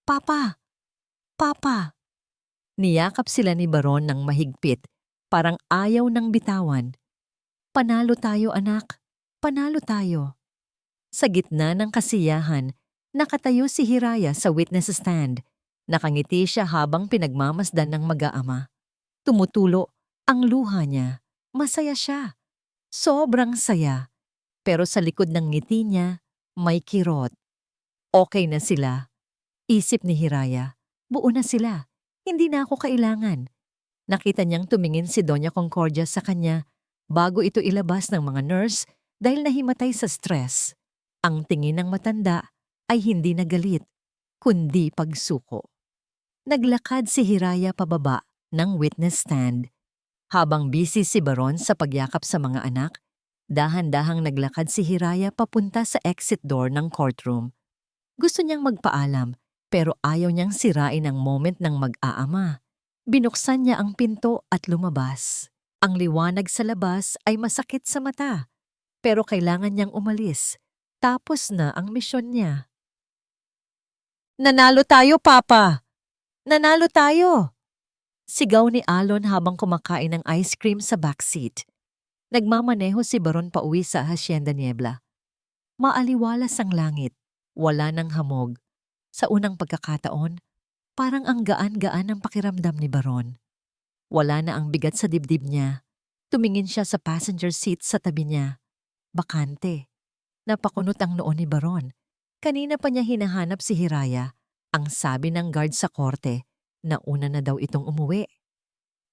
Papa! Papa! Niyakap sila ni Baron ng mahigpit, parang ayaw ng bitawan. Panalo tayo anak, panalo tayo. Sa gitna ng kasiyahan, nakatayo si Hiraya sa witness stand. Nakangiti siya habang pinagmamasdan ng mag-aama. Tumutulo ang luha niya. Masaya siya. Sobrang saya. Pero sa likod ng ngiti niya, may kirot. Okay na sila. Isip ni Hiraya. Buo na sila. Hindi na ako kailangan. Nakita niyang tumingin si Doña Concordia sa kanya bago ito ilabas ng mga nurse dahil nahimatay sa stress. Ang tingin ng matanda ay hindi na galit, kundi pagsuko. Naglakad si Hiraya pababa ng witness stand. Habang busy si Baron sa pagyakap sa mga anak, dahan-dahang naglakad si Hiraya papunta sa exit door ng courtroom. Gusto niyang magpaalam pero ayaw niyang sirain ang moment ng mag-aama. Binuksan niya ang pinto at lumabas. Ang liwanag sa labas ay masakit sa mata, pero kailangan niyang umalis. Tapos na ang misyon niya. Nanalo tayo, Papa! Nanalo tayo! Sigaw ni Alon habang kumakain ng ice cream sa backseat. Nagmamaneho si Baron pauwi sa Hacienda Niebla. Maaliwalas ang langit, wala ng hamog. Sa unang pagkakataon, parang ang gaan-gaan ang pakiramdam ni Baron. Wala na ang bigat sa dibdib niya. Tumingin siya sa passenger seat sa tabi niya. Bakante. Napakunot ang noo ni Baron. Kanina pa niya hinahanap si Hiraya. Ang sabi ng guard sa korte, nauna na daw itong umuwi.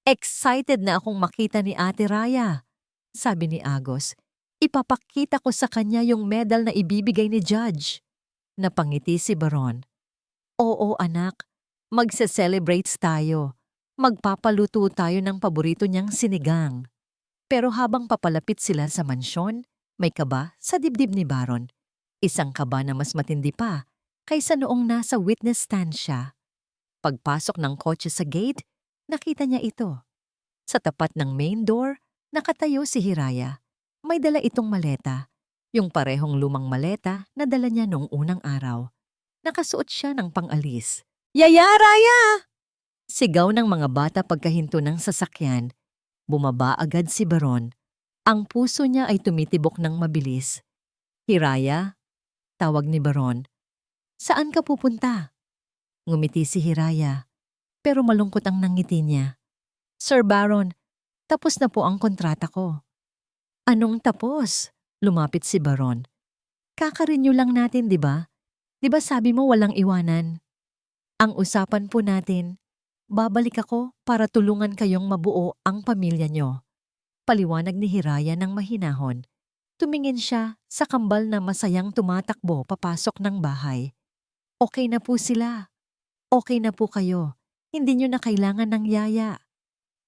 Excited na akong makita ni Ate Raya, sabi ni Agos. Ipapakita ko sa kanya yung medal na ibibigay ni Judge. Napangiti si Baron. Oo anak, magse-celebrates tayo. Magpapaluto tayo ng paborito niyang sinigang. Pero habang papalapit sila sa mansyon, may kaba sa dibdib ni Baron. Isang kaba na mas matindi pa kaysa noong nasa witness stand siya. Pagpasok ng kotse sa gate, nakita niya ito. Sa tapat ng main door, nakatayo si Hiraya. May dala itong maleta, yung parehong lumang maleta na dala niya noong unang araw. Nakasuot siya ng pang-alis. Yaya, Raya! Sigaw ng mga bata pagkahinto ng sasakyan. Bumaba agad si Baron. Ang puso niya ay tumitibok ng mabilis. Hiraya, tawag ni Baron. Saan ka pupunta? Ngumiti si Hiraya, pero malungkot ang nangiti niya. Sir Baron, tapos na po ang kontrata ko. Anong tapos? Lumapit si Baron. Kakarenew lang natin, di ba? Di ba sabi mo walang iwanan? Ang usapan po natin, babalik ako para tulungan kayong mabuo ang pamilya nyo. Paliwanag ni Hiraya ng mahinahon. Tumingin siya sa kambal na masayang tumatakbo papasok ng bahay. Okay na po sila. Okay na po kayo. Hindi nyo na kailangan ng yaya.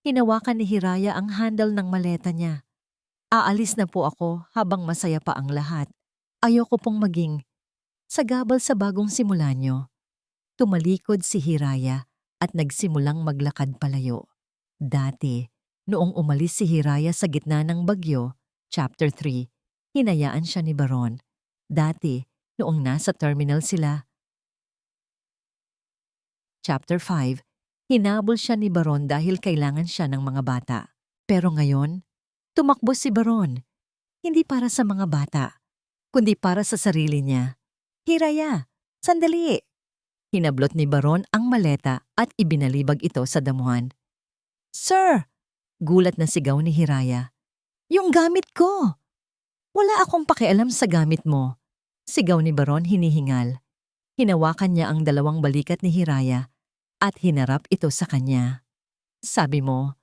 Hinawakan ni Hiraya ang handle ng maleta niya. Aalis na po ako habang masaya pa ang lahat. Ayoko pong maging sagabal sa bagong simula nyo. Tumalikod si Hiraya at nagsimulang maglakad palayo. Dati, noong umalis si Hiraya sa gitna ng bagyo, Chapter 3, hinayaan siya ni Baron. Dati, noong nasa terminal sila. Chapter 5, hinabol siya ni Baron dahil kailangan siya ng mga bata. Pero ngayon, tumakbo si Baron. Hindi para sa mga bata, kundi para sa sarili niya. Hiraya, sandali! Hinablot ni Baron ang maleta at ibinalibag ito sa damuhan. Sir! Gulat na sigaw ni Hiraya. Yung gamit ko! Wala akong pakialam sa gamit mo. Sigaw ni Baron hinihingal. Hinawakan niya ang dalawang balikat ni Hiraya at hinarap ito sa kanya. Sabi mo,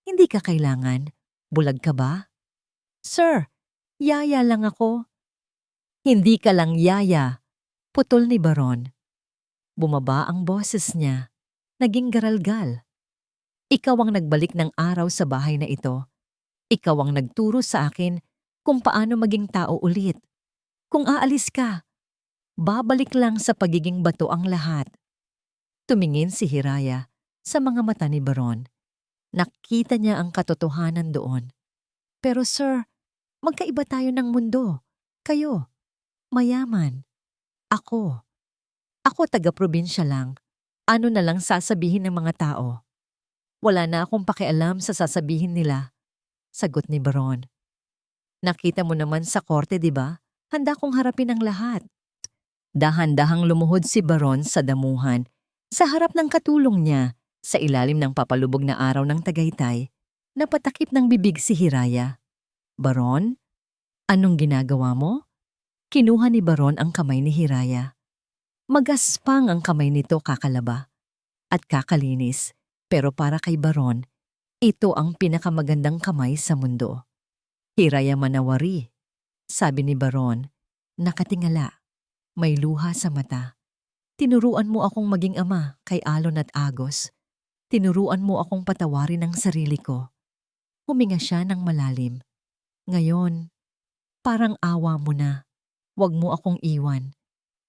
hindi ka kailangan. Bulag ka ba? Sir, yaya lang ako. Hindi ka lang yaya. Putol ni Baron. Bumaba ang boses niya. Naging garalgal. Ikaw ang nagbalik ng araw sa bahay na ito. Ikaw ang nagturo sa akin kung paano maging tao ulit. Kung aalis ka, babalik lang sa pagiging bato ang lahat. Tumingin si Hiraya sa mga mata ni Baron. Nakita niya ang katotohanan doon. Pero sir, magkaiba tayo ng mundo. Kayo, mayaman. Ako taga-probinsya lang. Ano na lang sasabihin ng mga tao? Wala na akong pakialam sa sasabihin nila. Sagot ni Baron. Nakita mo naman sa korte, di ba? Handa kong harapin ang lahat. Dahan-dahang lumuhod si Baron sa damuhan sa harap ng katulong niya sa ilalim ng papalubog na araw ng Tagaytay. Napatakip ng bibig si Hiraya. Baron, anong ginagawa mo? Kinuha ni Baron ang kamay ni Hiraya. Magaspang ang kamay nito kakalaba at kakalinis, pero para kay Baron, ito ang pinakamagandang kamay sa mundo. Hiraya manawari, sabi ni Baron, nakatingala, may luha sa mata. Tinuruan mo akong maging ama kay Alon at Agos. Tinuruan mo akong patawarin ang sarili ko. Huminga siya ng malalim. Ngayon, parang awa mo na. Huwag mo akong iwan.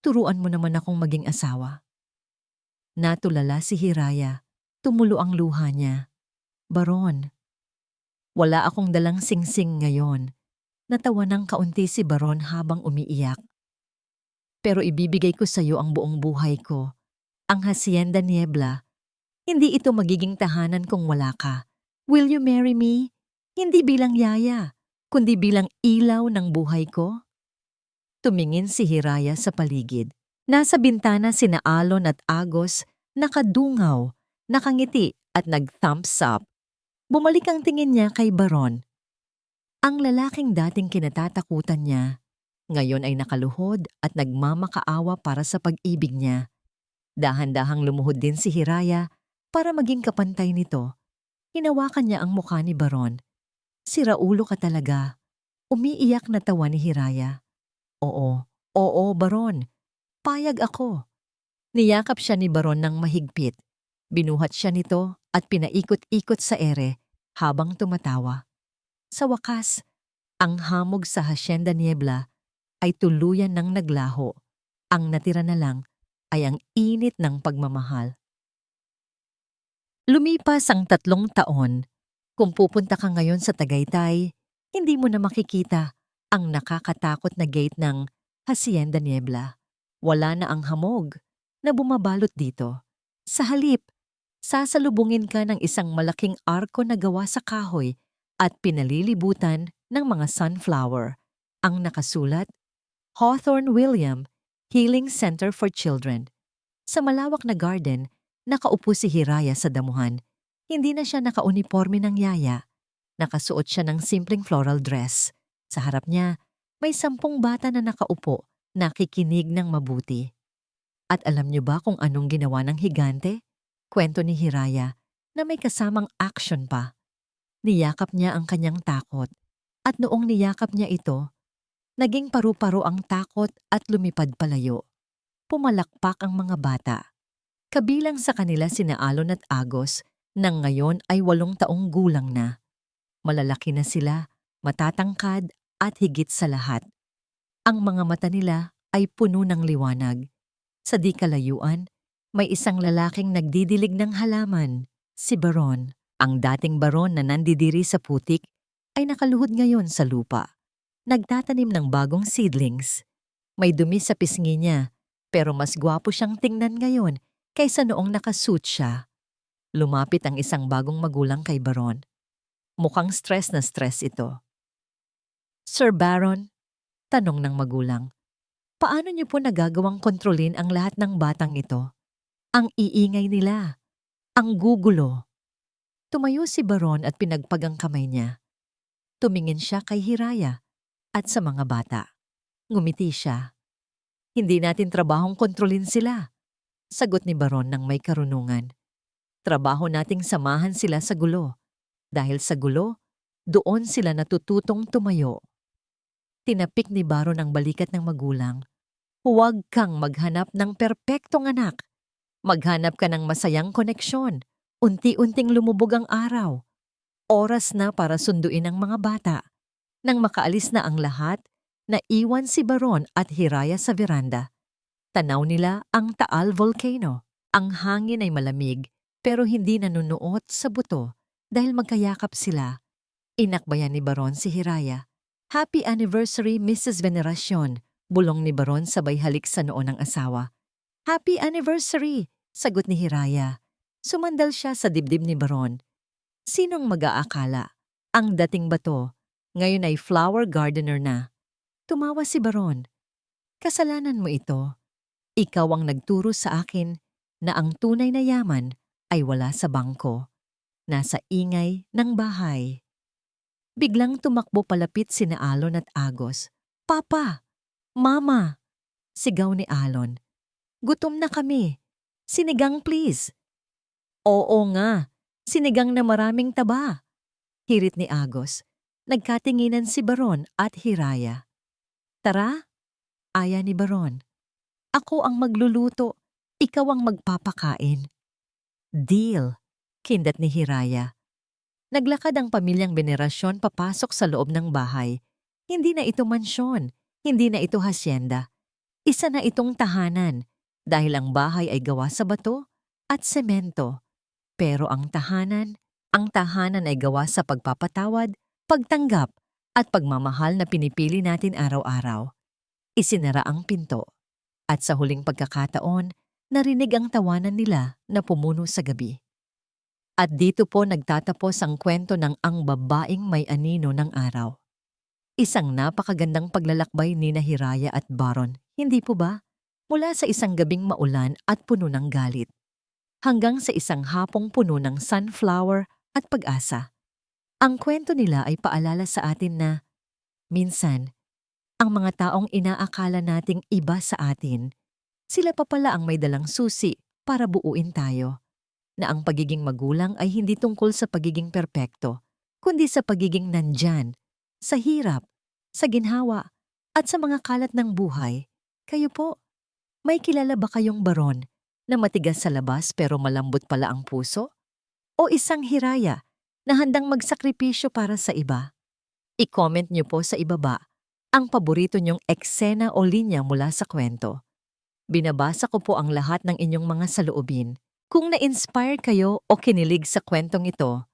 Turuan mo naman akong maging asawa. Natulala si Hiraya. Tumulo ang luha niya. Baron, wala akong dalang singsing ngayon. Natawa ng kaunti si Baron habang umiiyak. Pero ibibigay ko sa iyo ang buong buhay ko. Ang Hacienda Niebla. Hindi ito magiging tahanan kung wala ka. Will you marry me? Hindi bilang yaya, kundi bilang ilaw ng buhay ko? Tumingin si Hiraya sa paligid. Nasa bintana sina Alon at Agos, nakadungaw, nakangiti at nag-thumbs up. Bumalik ang tingin niya kay Baron. Ang lalaking dating kinatatakutan niya, ngayon ay nakaluhod at nagmamakaawa para sa pag-ibig niya. Dahan-dahang lumuhod din si Hiraya para maging kapantay nito. Hinawakan niya ang mukha ni Baron. Siraulo ka talaga. Umiiyak na tawa ni Hiraya. Oo, Baron. Payag ako. Niyakap siya ni Baron ng mahigpit. Binuhat siya nito at pinaikot-ikot sa ere habang tumatawa. Sa wakas, ang hamog sa Hacienda Niebla ay tuluyan ng naglaho. Ang natira na lang ay ang init ng pagmamahal. Lumipas ang 3 taon. Kung pupunta ka ngayon sa Tagaytay, hindi mo na makikita ang nakakatakot na gate ng Hacienda Niebla. Wala na ang hamog na bumabalot dito. Sa halip, sasalubungin ka ng isang malaking arko na gawa sa kahoy at pinalilibutan ng mga sunflower. Ang nakasulat, Hawthorne William, Healing Center for Children. Sa malawak na garden, nakaupo si Hiraya sa damuhan. Hindi na siya nakauniforme ng yaya. Nakasuot siya ng simpleng floral dress. Sa harap niya, may 10 bata na nakaupo, nakikinig ng mabuti. At alam niyo ba kung anong ginawa ng higante? Kwento ni Hiraya na may kasamang action pa. Niyakap niya ang kanyang takot. At noong niyakap niya ito, naging paru-paro ang takot at lumipad palayo. Pumalakpak ang mga bata. Kabilang sa kanila sina Alon at Agos nang ngayon ay 8 taong gulang na. Malalaki na sila, matatangkad at higit sa lahat. Ang mga mata nila ay puno ng liwanag. Sa di kalayuan, may isang lalaking nagdidilig ng halaman, si Baron. Ang dating baron na nandidiri sa putik ay nakaluhod ngayon sa lupa. Nagtatanim ng bagong seedlings. May dumi sa pisngi niya, pero mas gwapo siyang tingnan ngayon kaysa noong nakasuit siya. Lumapit ang isang bagong magulang kay Baron. Mukhang stress na stress ito. Sir Baron, tanong ng magulang, paano niyo po nagagawang kontrolin ang lahat ng batang ito? Ang iingay nila, ang gugulo. Tumayo si Baron at pinagpag ang kamay niya. Tumingin siya kay Hiraya at sa mga bata. Ngumiti siya. Hindi natin trabahong kontrolin sila, sagot ni Baron ng may karunungan. Trabaho nating samahan sila sa gulo. Dahil sa gulo, doon sila natututong tumayo. Tinapik ni Baron ang balikat ng magulang. Huwag kang maghanap ng perpektong anak. Maghanap ka ng masayang koneksyon. Unti-unting lumubog ang araw. Oras na para sunduin ang mga bata. Nang makaalis na ang lahat, naiwan si Baron at Hiraya sa veranda. Tanaw nila ang Taal Volcano. Ang hangin ay malamig pero hindi nanunuot sa buto dahil magkayakap sila. Inakbayan ni Baron si Hiraya. Happy anniversary, Mrs. Veneracion, bulong ni Baron sabay halik sa noo ng asawa. Happy anniversary, sagot ni Hiraya. Sumandal siya sa dibdib ni Baron. Sinong mag-aakala? Ang dating bato, ngayon ay flower gardener na. Tumawa si Baron. Kasalanan mo ito. Ikaw ang nagturo sa akin na ang tunay na yaman ay wala sa bangko. Nasa ingay ng bahay. Biglang tumakbo palapit sina Alon at Agos. Papa! Mama! Sigaw ni Alon. Gutom na kami. Sinigang please. Oo nga, sinigang na maraming taba. Hirit ni Agos. Nagkatinginan si Baron at Hiraya. Tara, aya ni Baron. Ako ang magluluto, ikaw ang magpapakain. Deal, kindat ni Hiraya. Naglakad ang pamilyang Venerasyon papasok sa loob ng bahay. Hindi na ito mansyon, hindi na ito hasyenda. Isa na itong tahanan dahil ang bahay ay gawa sa bato at semento. Pero ang tahanan ay gawa sa pagpapatawad, pagtanggap at pagmamahal na pinipili natin araw-araw. Isinara ang pinto at sa huling pagkakataon, narinig ang tawanan nila na pumuno sa gabi. At dito po nagtatapos ang kwento ng Ang Babaeng May Anino ng Araw. Isang napakagandang paglalakbay ni Hiraya at Baron, hindi po ba? Mula sa isang gabing maulan at puno ng galit, hanggang sa isang hapong puno ng sunflower at pag-asa. Ang kwento nila ay paalala sa atin na, minsan, ang mga taong inaakala nating iba sa atin, sila pa pala ang may dalang susi para buuin tayo. Na ang pagiging magulang ay hindi tungkol sa pagiging perpekto, kundi sa pagiging nandyan, sa hirap, sa ginhawa, at sa mga kalat ng buhay. Kayo po, may kilala ba kayong Baron na matigas sa labas pero malambot pala ang puso? O isang Hiraya na handang magsakripisyo para sa iba? I-comment niyo po sa ibaba ang paborito niyong eksena o linya mula sa kwento. Binabasa ko po ang lahat ng inyong mga saloobin. Kung na-inspire kayo o kinilig sa kwentong ito,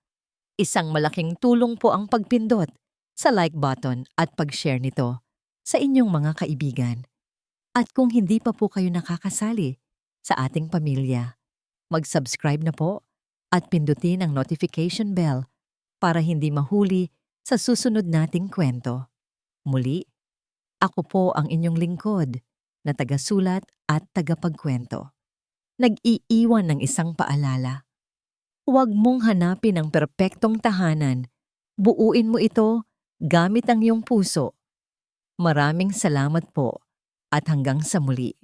isang malaking tulong po ang pagpindot sa like button at pag-share nito sa inyong mga kaibigan. At kung hindi pa po kayo nakakasali sa ating pamilya, mag-subscribe na po at pindutin ang notification bell para hindi mahuli sa susunod nating kwento. Muli, ako po ang inyong lingkod na tagasulat at tagapagkwento. nag-iiwan ng isang paalala. Huwag mong hanapin ang perpektong tahanan. Buuin mo ito gamit ang iyong puso. Maraming salamat po at hanggang sa muli.